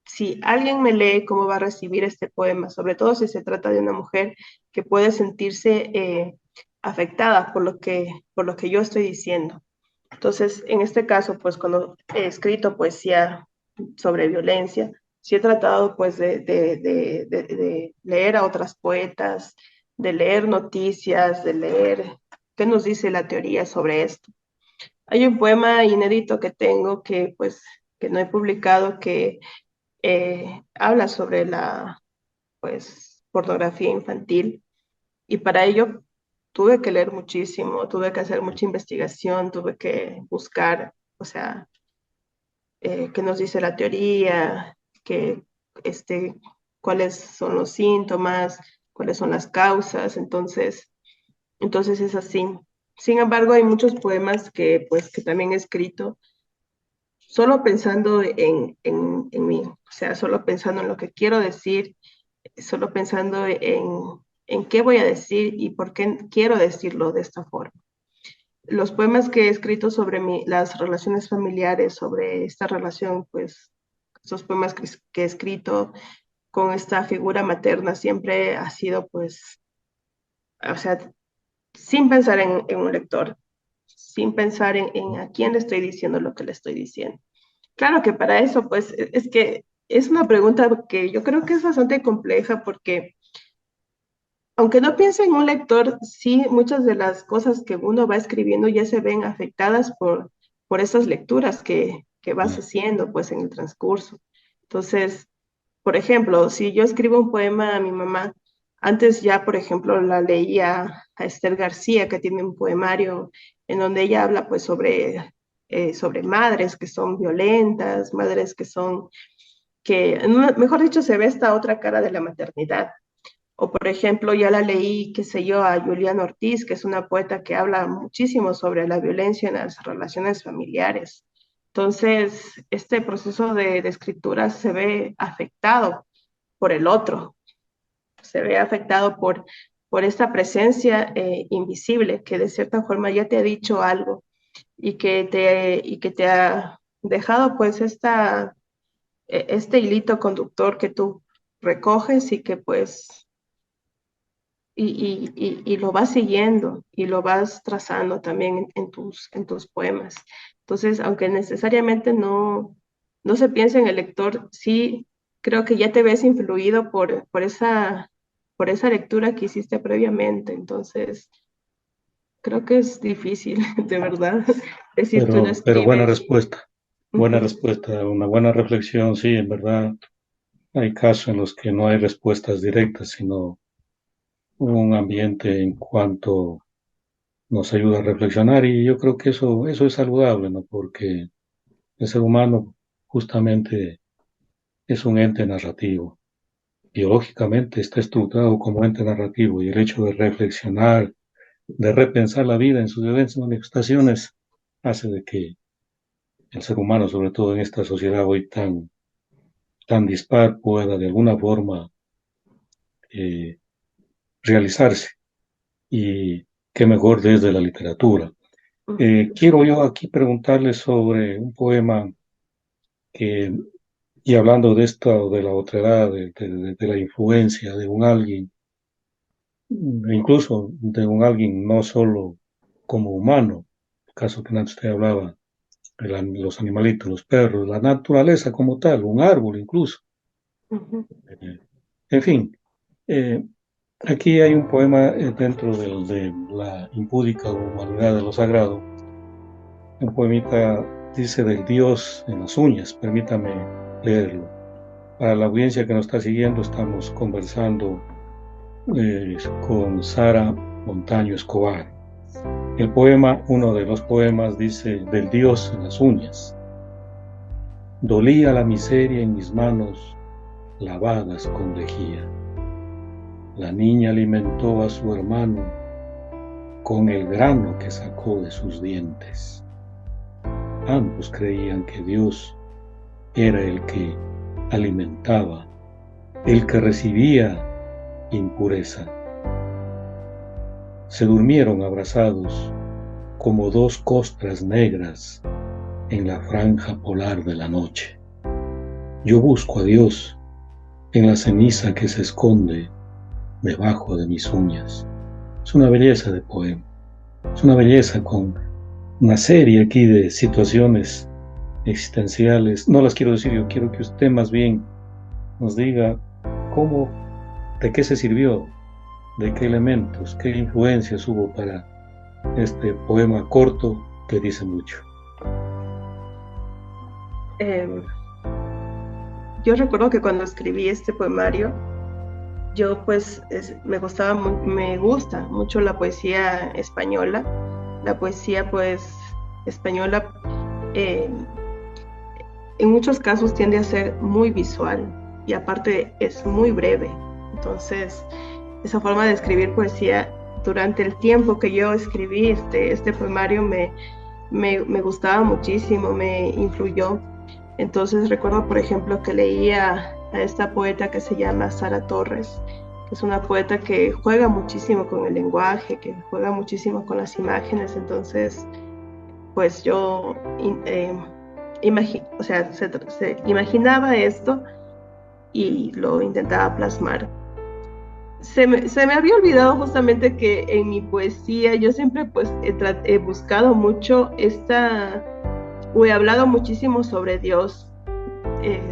si alguien me lee, cómo va a recibir este poema, sobre todo si se trata de una mujer que puede sentirse afectada por lo que yo estoy diciendo. Entonces, en este caso, pues cuando he escrito poesía sobre violencia, sí he tratado pues de leer a otras poetas, de leer noticias, de leer qué nos dice la teoría sobre esto. Hay un poema inédito que tengo que pues que no he publicado que habla sobre la pues pornografía infantil y para ello tuve que leer muchísimo, tuve que hacer mucha investigación, tuve que buscar, o sea, qué nos dice la teoría, que, este, cuáles son los síntomas, cuáles son las causas, entonces es así. Sin embargo, hay muchos poemas que, pues, que también he escrito solo pensando en mí, o sea, solo pensando en lo que quiero decir, solo pensando en qué voy a decir y por qué quiero decirlo de esta forma. Los poemas que he escrito sobre las relaciones familiares, sobre esta relación, pues, esos poemas que he escrito con esta figura materna siempre ha sido, pues, o sea, sin pensar en un lector, sin pensar en a quién le estoy diciendo lo que le estoy diciendo. Claro que para eso, pues, es que es una pregunta que yo creo que es bastante compleja porque aunque no piense en un lector, sí, muchas de las cosas que uno va escribiendo ya se ven afectadas por esas lecturas que vas Claro. haciendo, pues, en el transcurso. Entonces, por ejemplo, si yo escribo un poema a mi mamá, antes ya, por ejemplo, la leía a Esther García, que tiene un poemario en donde ella habla, pues, sobre madres que son violentas, madres que son, mejor dicho, se ve esta otra cara de la maternidad. O por ejemplo, ya la leí, qué sé yo, a Juliana Ortiz, que es una poeta que habla muchísimo sobre la violencia en las relaciones familiares. Entonces, este proceso de escritura se ve afectado por el otro, se ve afectado por esta presencia invisible que de cierta forma ya te ha dicho algo y que te ha dejado pues este hilito conductor que tú recoges y que pues y lo vas siguiendo y lo vas trazando también en tus poemas. Entonces, aunque necesariamente no se piense en el lector, sí creo que ya te ves influido por esa lectura que hiciste previamente. Entonces, creo que es difícil, de verdad, decir tú no Pero escribes. buena Ujú. respuesta, una buena reflexión, sí, en verdad. Hay casos en los que no hay respuestas directas, sino un ambiente en cuanto nos ayuda a reflexionar y yo creo que eso es saludable, ¿no? Porque el ser humano justamente es un ente narrativo. Biológicamente está estructurado como ente narrativo y el hecho de reflexionar, de repensar la vida en sus diversas manifestaciones, hace de que el ser humano, sobre todo en esta sociedad hoy tan dispar, pueda de alguna forma eh, realizarse. Y qué mejor desde la literatura. Quiero yo aquí preguntarle sobre un poema que, y hablando de esta o de la otredad, de la influencia de un alguien, incluso de un alguien no solo como humano, el caso que antes usted hablaba, los animalitos, los perros, la naturaleza como tal, un árbol incluso. Ujú. Eh, En fin, eh, aquí hay un poema dentro de la impúdica humanidad de lo sagrado. Un poemita dice del Dios en las uñas, permítame leerlo. Para la audiencia que nos está siguiendo, estamos conversando con Sara Montaño Escobar. El poema, uno de los poemas, dice del Dios en las uñas. Dolía la miseria en mis manos lavadas con lejía. La niña alimentó a su hermano con el grano que sacó de sus dientes. Ambos creían que Dios era el que alimentaba, el que recibía impureza. Se durmieron abrazados como dos costras negras en la franja polar de la noche. Yo busco a Dios en la ceniza que se esconde debajo de mis uñas. Es una belleza de poema, es una belleza con una serie aquí de situaciones existenciales. No las quiero decir, yo quiero que usted más bien nos diga cómo, de qué se sirvió, de qué elementos, qué influencias hubo para este poema corto que dice mucho. Em, yo recuerdo que cuando escribí este poemario, yo pues me gusta mucho la poesía española. La poesía pues española eh, en muchos casos tiende a ser muy visual y aparte es muy breve. Entonces, esa forma de escribir poesía durante el tiempo que yo escribí este poemario me gustaba muchísimo, me influyó. Entonces recuerdo, por ejemplo, que leía a esta poeta que se llama Sara Torres, que es una poeta que juega muchísimo con el lenguaje, que juega muchísimo con las imágenes. Entonces, pues yo o sea, se imaginaba esto y lo intentaba plasmar. Se me había olvidado justamente que en mi poesía yo siempre pues he buscado mucho o he hablado muchísimo sobre Dios,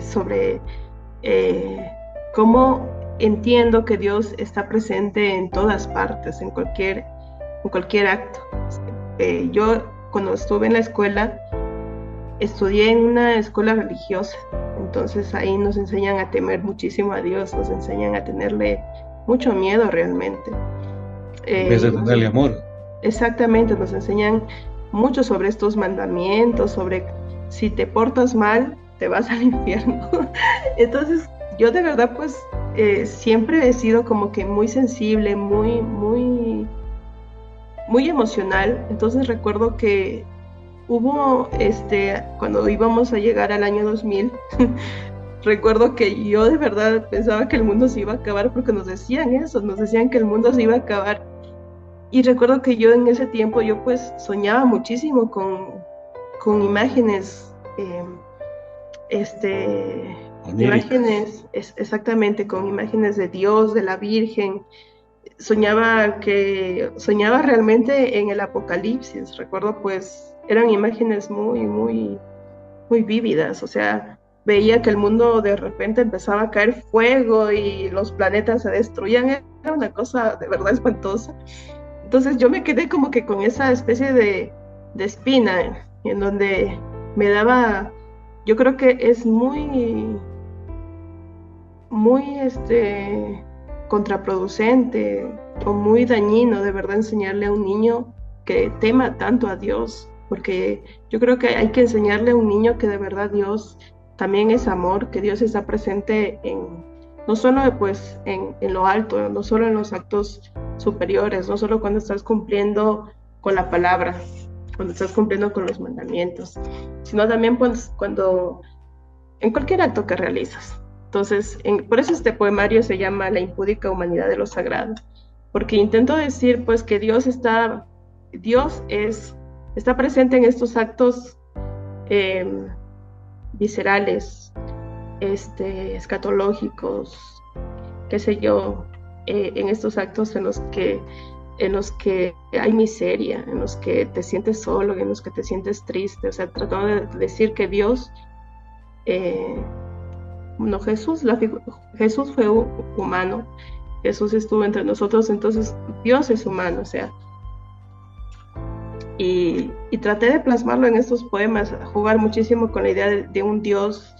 sobre cómo entiendo que Dios está presente en todas partes, en cualquier acto. Yo cuando estuve en la escuela, estudié en una escuela religiosa, entonces ahí nos enseñan a temer muchísimo a Dios, nos enseñan a tenerle mucho miedo realmente. En vez de Eh, tenerle amor. Exactamente, nos enseñan mucho sobre estos mandamientos, sobre si te portas mal, te vas al infierno. Entonces, yo de verdad, pues, siempre he sido como que muy sensible, muy, muy, muy emocional. Entonces recuerdo que cuando íbamos a llegar al año 2000, recuerdo que yo de verdad pensaba que el mundo se iba a acabar porque nos decían eso, nos decían que el mundo se iba a acabar. Y recuerdo que yo en ese tiempo, yo pues soñaba muchísimo con imágenes, este, Oníricas. exactamente, con imágenes de Dios, de la Virgen. Soñaba realmente en el Apocalipsis. Recuerdo pues, eran imágenes muy, muy, muy vívidas. O sea, veía que el mundo de repente empezaba a caer fuego y los planetas se destruían. Era una cosa de verdad espantosa. Entonces yo me quedé como que con esa especie de espina en donde me daba, yo creo que es muy, muy contraproducente o muy dañino de verdad enseñarle a un niño que tema tanto a Dios, porque yo creo que hay que enseñarle a un niño que de verdad Dios también es amor, que Dios está presente no solo pues en lo alto, no solo en los actos superiores, no solo cuando estás cumpliendo con la palabra, cuando estás cumpliendo con los mandamientos, sino también pues cuando en cualquier acto que realizas. Entonces, por eso este poemario se llama La impúdica humanidad de lo sagrado, porque intento decir pues que Dios es está presente en estos actos eh, viscerales, escatológicos, qué sé yo, en estos actos en los que hay miseria, en los que te sientes solo, en los que te sientes triste, o sea, tratando de decir que Dios, eh, no, Jesús fue humano, Jesús estuvo entre nosotros, entonces Dios es humano, o sea, y traté de plasmarlo en estos poemas, jugar muchísimo con la idea de un Dios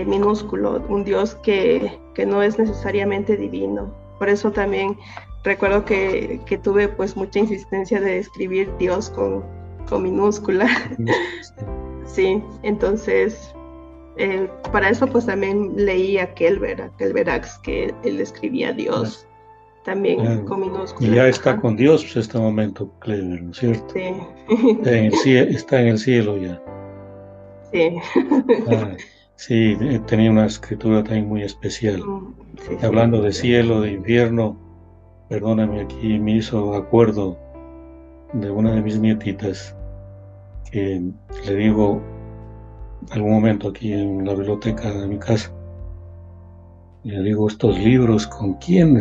minúsculo, un Dios que no es necesariamente divino. Por eso también recuerdo que tuve pues mucha insistencia de escribir Dios con minúscula. Sí, entonces para eso pues también leí a Kelverax, que él escribía Dios también Claro. con Y minúscula. ya está Ajá. con Dios, pues, este momento, Clever, ¿no es cierto? Sí, Está en el cielo ya. sí. Ah, sí, tenía una escritura también muy especial. Sí, Y sí. hablando de cielo, de infierno, perdóname, aquí me hizo acuerdo de una de mis nietitas que le digo algún momento aquí en la biblioteca de mi casa, y le digo, estos libros, con quién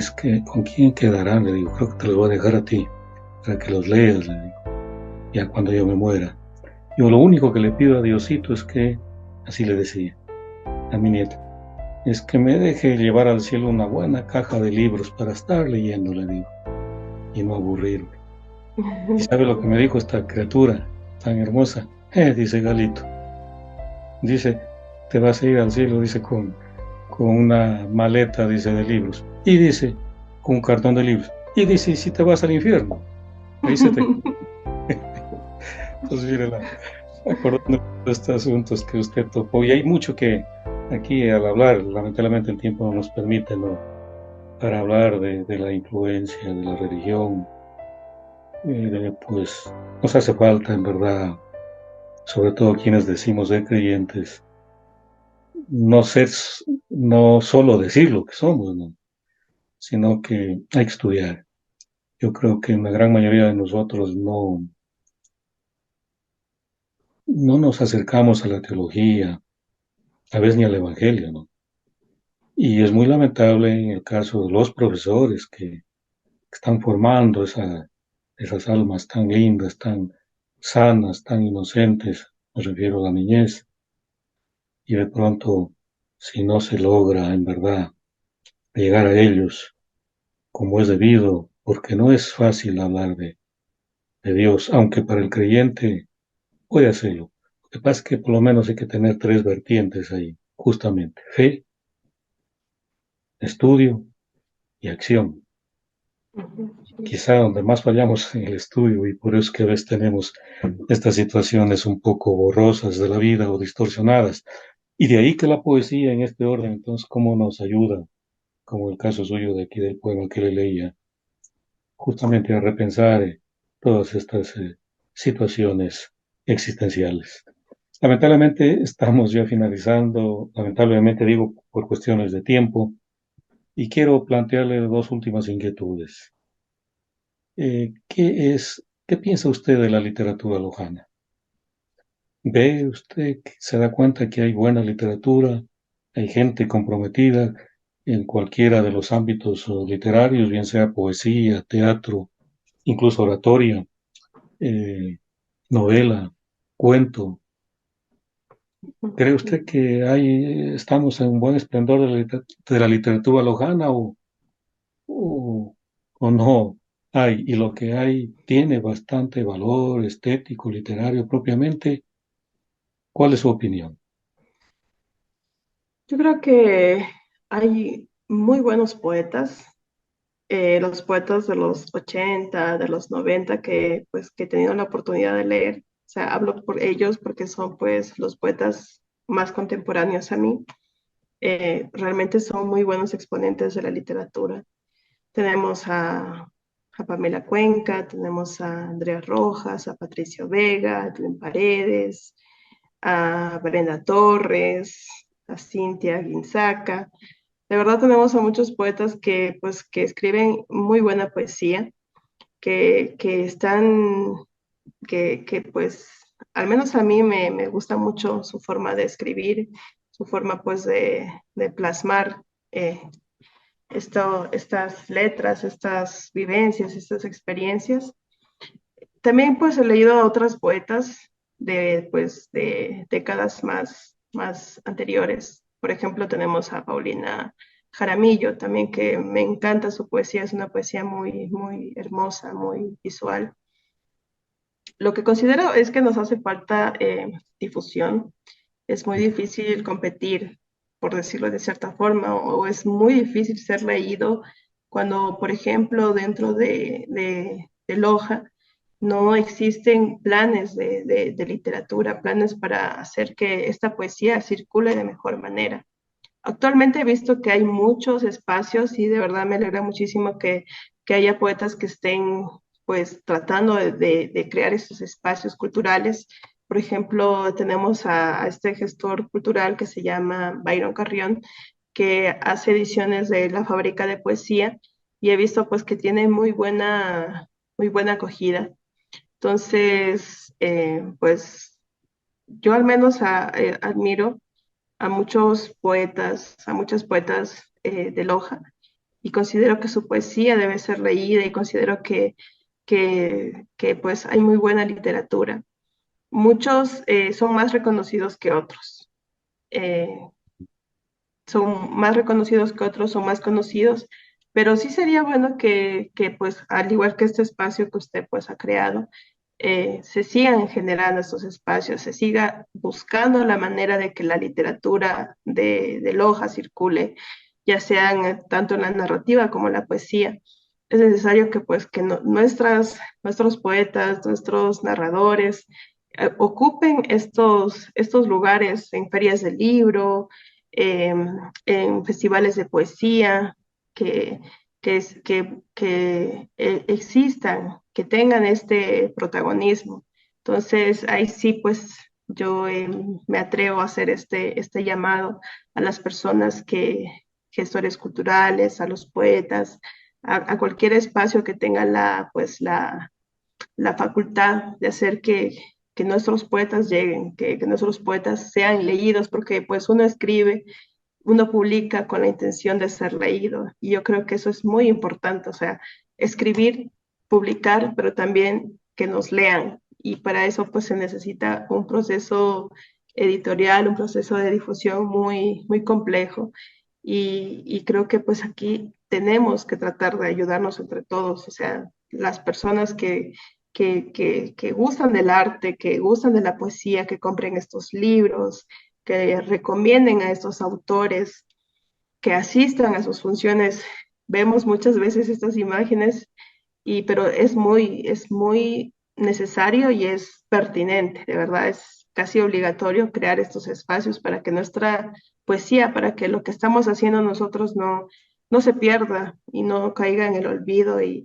quedarán? Le digo, creo que te los voy a dejar a ti, para que los leas, le digo, ya cuando yo me muera. Yo lo único que le pido a Diosito es que, así le decía a mi nieta, es que me deje llevar al cielo una buena caja de libros para estar leyendo, le digo, y no aburrirme. ¿Y sabe lo que me dijo esta criatura tan hermosa? Dice Galito, dice, te vas a ir al cielo, dice, con una maleta, dice, de libros. Y dice, con un cartón de libros. Y dice, ¿y si te vas al infierno? Ahí se te... Entonces, mire, acordando de estos asuntos que usted tocó, y hay mucho que aquí al hablar, lamentablemente el tiempo no nos permite, ¿no? Para hablar de la influencia de la religión, pues nos hace falta, en verdad, sobre todo quienes decimos ser creyentes, no ser, no solo decir lo que somos, ¿no? Sino que hay que estudiar. Yo creo que la gran mayoría de nosotros no nos acercamos a la teología, a veces ni al evangelio, ¿no? Y es muy lamentable en el caso de los profesores que están formando esas almas tan lindas, tan sanas, tan inocentes, me refiero a la niñez, y de pronto, si no se logra en verdad llegar a ellos como es debido, porque no es fácil hablar de Dios, aunque para el creyente puede hacerlo. Lo que pasa es que por lo menos hay que tener tres vertientes ahí, justamente, fe, estudio y acción. Quizá donde más fallamos en el estudio y por eso que a veces tenemos estas situaciones un poco borrosas de la vida o distorsionadas. Y de ahí que la poesía en este orden, entonces, cómo nos ayuda, como el caso suyo de aquí del poema que le leía, justamente a repensar todas estas situaciones existenciales. Lamentablemente estamos ya finalizando, lamentablemente digo por cuestiones de tiempo, y quiero plantearle dos últimas inquietudes. ¿Qué piensa usted de la literatura lojana? ¿Ve usted, se da cuenta que hay buena literatura, hay gente comprometida en cualquiera de los ámbitos literarios, bien sea poesía, teatro, incluso oratoria, eh, novela, cuento? ¿Cree usted que estamos en un buen esplendor de la literatura lojana o, o no hay? Y lo que hay tiene bastante valor estético, literario propiamente. ¿Cuál es su opinión? Yo creo que hay muy buenos poetas, los poetas de los 80, de los 90 que he tenido la oportunidad de leer. O sea, hablo por ellos porque son pues los poetas más contemporáneos a mí. Realmente son muy buenos exponentes de la literatura. Tenemos a Pamela Cuenca, tenemos a Andrea Rojas, a Patricio Vega, a Edwin Paredes, a Brenda Torres, a Cintia Guinzaca. De verdad tenemos a muchos poetas que escriben muy buena poesía, que están que pues al menos a mí me gusta mucho su forma de escribir, su forma pues de plasmar eh, estas letras, estas vivencias, estas experiencias. También pues he leído a otras poetas de décadas más anteriores. Por ejemplo, tenemos a Paulina Jaramillo, también que me encanta su poesía, es una poesía muy hermosa, muy visual. Lo que considero es que nos hace falta difusión. Es muy difícil competir, por decirlo de cierta forma, o es muy difícil ser leído cuando, por ejemplo, dentro de Loja no existen planes de literatura, planes para hacer que esta poesía circule de mejor manera. Actualmente he visto que hay muchos espacios y de verdad me alegra muchísimo que haya poetas que estén pues tratando de crear estos espacios culturales. Por ejemplo, tenemos a este gestor cultural que se llama Byron Carrión, que hace ediciones de La Fábrica de Poesía y he visto pues que tiene muy buena acogida. Entonces, pues yo al menos admiro a muchos poetas, a muchas poetas de Loja, y considero que su poesía debe ser leída y considero que pues hay muy buena literatura. Muchos son más reconocidos que otros. Eh, Son más reconocidos que otros, son más conocidos, pero sí sería bueno que pues al igual que este espacio que usted pues ha creado, se sigan generando estos espacios, se siga buscando la manera de que la literatura de Loja circule, ya sean tanto en la narrativa como en la poesía. Es necesario que pues que nuestros poetas, nuestros narradores, ocupen estos lugares en ferias del libro, eh, en festivales de poesía, que, que existan, que tengan este protagonismo. Entonces, ahí sí, pues yo me atrevo a hacer este llamado a las personas gestores culturales, a los poetas, a cualquier espacio que tenga la facultad de hacer que nuestros poetas lleguen, que nuestros poetas sean leídos, porque pues uno escribe, uno publica con la intención de ser leído. Y yo creo que eso es muy importante, o sea, escribir, publicar, pero también que nos lean. Y para eso pues se necesita un proceso editorial, un proceso de difusión muy complejo. Y creo que pues aquí tenemos que tratar de ayudarnos entre todos, o sea, las personas que gustan del arte, que gustan de la poesía, que compren estos libros, que recomienden a estos autores, que asistan a sus funciones. Vemos muchas veces estas imágenes, pero es muy necesario y es pertinente, de verdad, es casi obligatorio crear estos espacios para que nuestra poesía, para que lo que estamos haciendo nosotros no se pierda y no caiga en el olvido y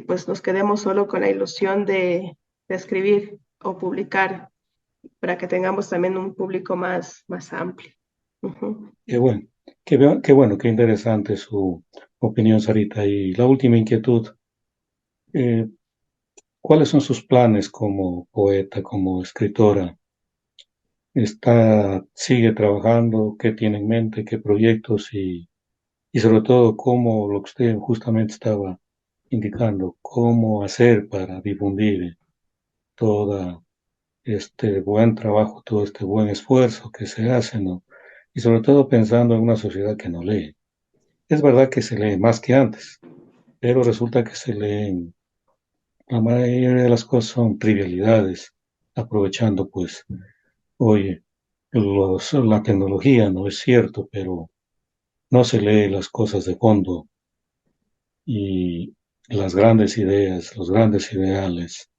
pues nos quedemos solo con la ilusión de escribir o publicar para que tengamos también un público más amplio. Ujú. Qué bueno, qué bueno, qué interesante su opinión, Sarita. Y la última inquietud, eh, ¿cuáles son sus planes como poeta, como escritora? Sigue trabajando? ¿Qué tiene en mente? ¿Qué proyectos? Y sobre todo, cómo lo que usted justamente estaba indicando, cómo hacer para difundir todo este buen trabajo, todo este buen esfuerzo que se hace, ¿no? Y sobre todo pensando en una sociedad que no lee. Es verdad que se lee más que antes, pero resulta que se leen, la mayoría de las cosas son trivialidades, aprovechando pues, oye, la tecnología no es cierto, pero no se lee las cosas de fondo y las grandes ideas, los grandes ideales.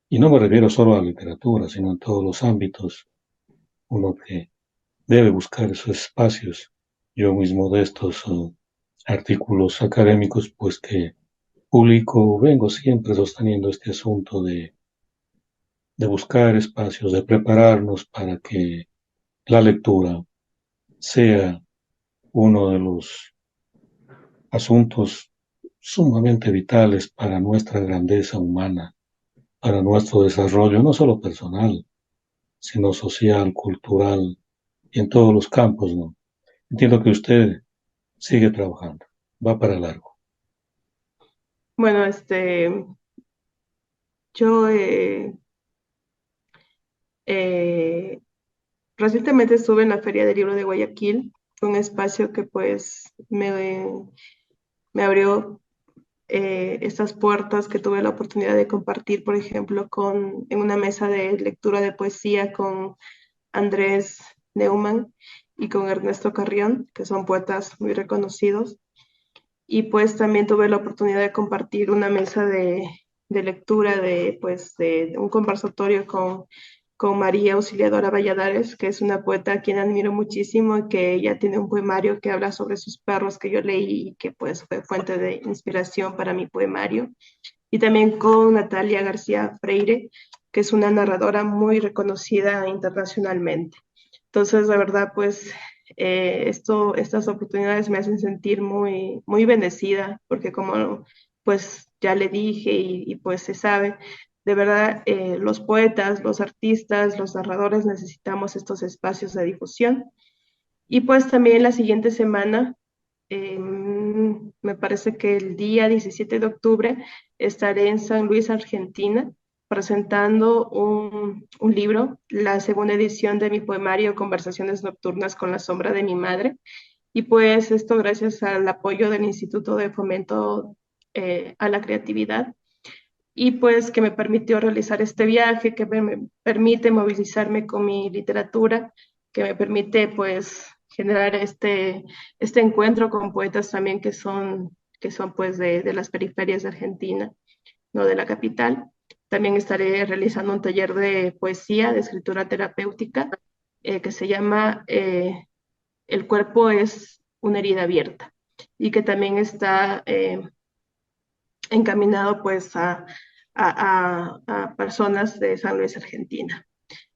Y no me refiero solo a la literatura, sino en todos los ámbitos, uno que debe buscar esos espacios. Yo mismo de estos artículos académicos, pues que publico, vengo siempre sosteniendo este asunto de buscar espacios, de prepararnos para que la lectura sea uno de los asuntos sumamente vitales para nuestra grandeza humana. para nuestro desarrollo, no solo personal, sino social, cultural y en todos los campos, ¿no? Entiendo que usted sigue trabajando, va para largo. Bueno, yo eh, recientemente estuve en la Feria del Libro de Guayaquil, fue un espacio que pues me abrió estas puertas que tuve la oportunidad de compartir, por ejemplo, en una mesa de lectura de poesía con Andrés Neumann y con Ernesto Carrión, que son poetas muy reconocidos. Y pues también tuve la oportunidad de compartir una mesa de lectura de un conversatorio con María Auxiliadora Valladares, que es una poeta a quien admiro muchísimo y que ella tiene un poemario que habla sobre sus perros que yo leí y que pues fue fuente de inspiración para mi poemario. Y también con Natalia García Freire, que es una narradora muy reconocida internacionalmente. Entonces, la verdad, pues estas oportunidades me hacen sentir muy, muy bendecida, porque como pues ya le dije y pues se sabe, de verdad los poetas, los artistas, los narradores necesitamos estos espacios de difusión. Y pues también la siguiente semana, me parece que el día 17 de octubre, estaré en San Luis, Argentina, presentando un libro, la segunda edición de mi poemario Conversaciones Nocturnas con la Sombra de mi Madre. Y pues esto gracias al apoyo del Instituto de Fomento a la Creatividad y pues que me permitió realizar este viaje, que me permite movilizarme con mi literatura, que me permite pues generar este encuentro con poetas también que son pues de las periferias de Argentina, no de la capital. También estaré realizando un taller de poesía, de escritura terapéutica, que se llama El cuerpo es una herida abierta y que también está encaminado pues a personas de San Luis, Argentina.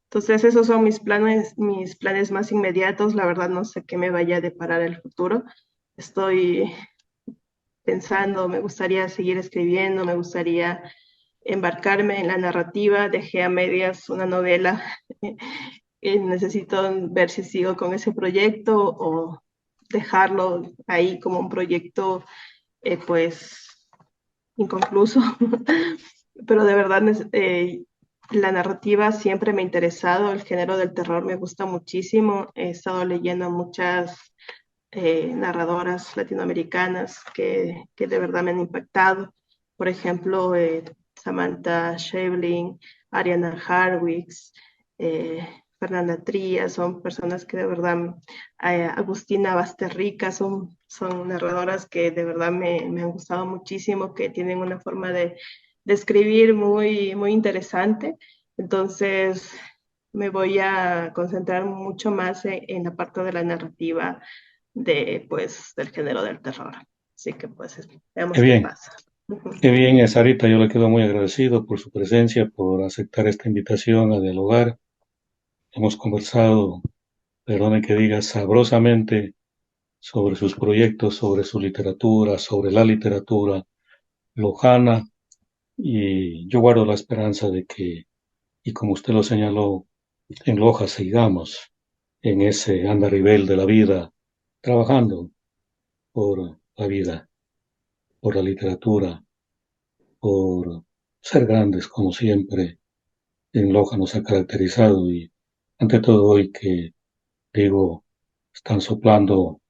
Entonces, esos son mis planes más inmediatos. La verdad, no sé qué me vaya a deparar el futuro. Estoy pensando, me gustaría seguir escribiendo, me gustaría embarcarme en la narrativa. Dejé a medias una novela. Necesito ver si sigo con ese proyecto o dejarlo ahí como un proyecto, pues inconcluso, pero de verdad la narrativa siempre me ha interesado, el género del terror me gusta muchísimo, he estado leyendo a muchas narradoras latinoamericanas que de verdad me han impactado, por ejemplo, Samantha Schweblin, Ariana Harwicks, eh, Fernanda Trías, son personas que de verdad, Agustina Basterrica, son narradoras que de verdad me han gustado muchísimo, que tienen una forma de escribir muy, muy interesante. Entonces, me voy a concentrar mucho más en la parte de la narrativa pues, del género del terror. Así que, pues, Qué veamos qué bien, pasa. Ujú. qué bien, Sarita, yo le quedo muy agradecido por su presencia, por aceptar esta invitación a dialogar. Hemos conversado, perdone que diga, sabrosamente sobre sus proyectos, sobre su literatura, sobre la literatura lojana, y yo guardo la esperanza de que, y como usted lo señaló, en Loja sigamos en ese andarivel de la vida, trabajando por la vida, por la literatura, por ser grandes como siempre en Loja nos ha caracterizado y ante todo hoy que digo, están soplando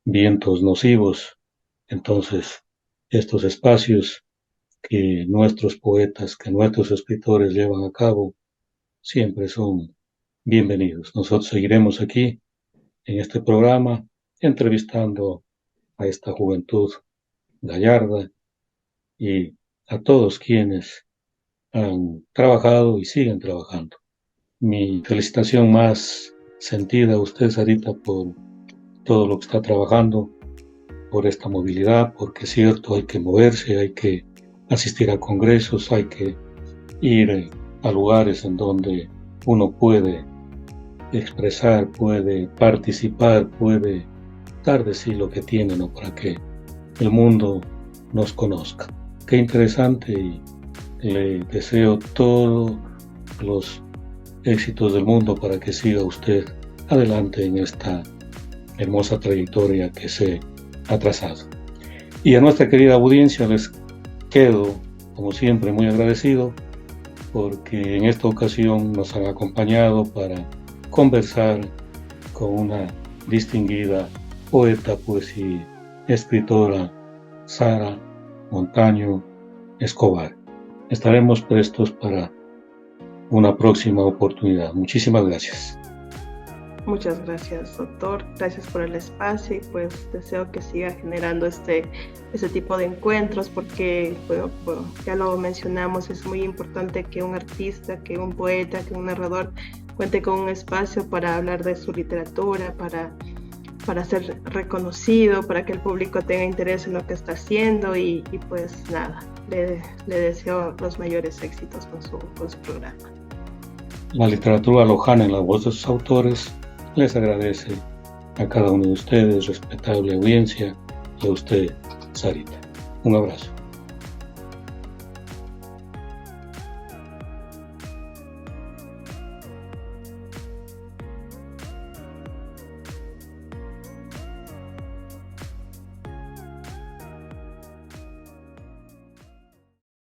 vientos nocivos, entonces estos espacios que nuestros poetas, que nuestros escritores llevan a cabo, siempre son bienvenidos. Nosotros seguiremos aquí en este programa entrevistando a esta juventud gallarda y a todos quienes han trabajado y siguen trabajando. Mi felicitación más sentida a usted, Sarita, por todo lo que está trabajando, por esta movilidad, porque es cierto, hay que moverse, hay que asistir a congresos, hay que ir a lugares en donde uno puede expresar, puede participar, puede dar de sí lo que tiene, ¿no? Para que el mundo nos conozca. Qué interesante y le deseo todos los éxitos del mundo para que siga usted adelante en esta hermosa trayectoria que se ha trazado. Y a nuestra querida audiencia les quedo, como siempre, muy agradecido porque en esta ocasión nos han acompañado para conversar con una distinguida poeta, poesía y escritora, Sara Montaño Escobar. Estaremos prestos para una próxima oportunidad. Muchísimas gracias. Muchas gracias, doctor. Gracias por el espacio y pues deseo que siga generando este tipo de encuentros porque, bueno, ya lo mencionamos, es muy importante que un artista, que un poeta, que un narrador cuente con un espacio para hablar de su literatura, para ser reconocido, para que el público tenga interés en lo que está haciendo y pues nada, le deseo los mayores éxitos con su programa. La literatura lojana en la voz de sus autores les agradece a cada uno de ustedes, respetable audiencia, y a usted, Sarita. Un abrazo.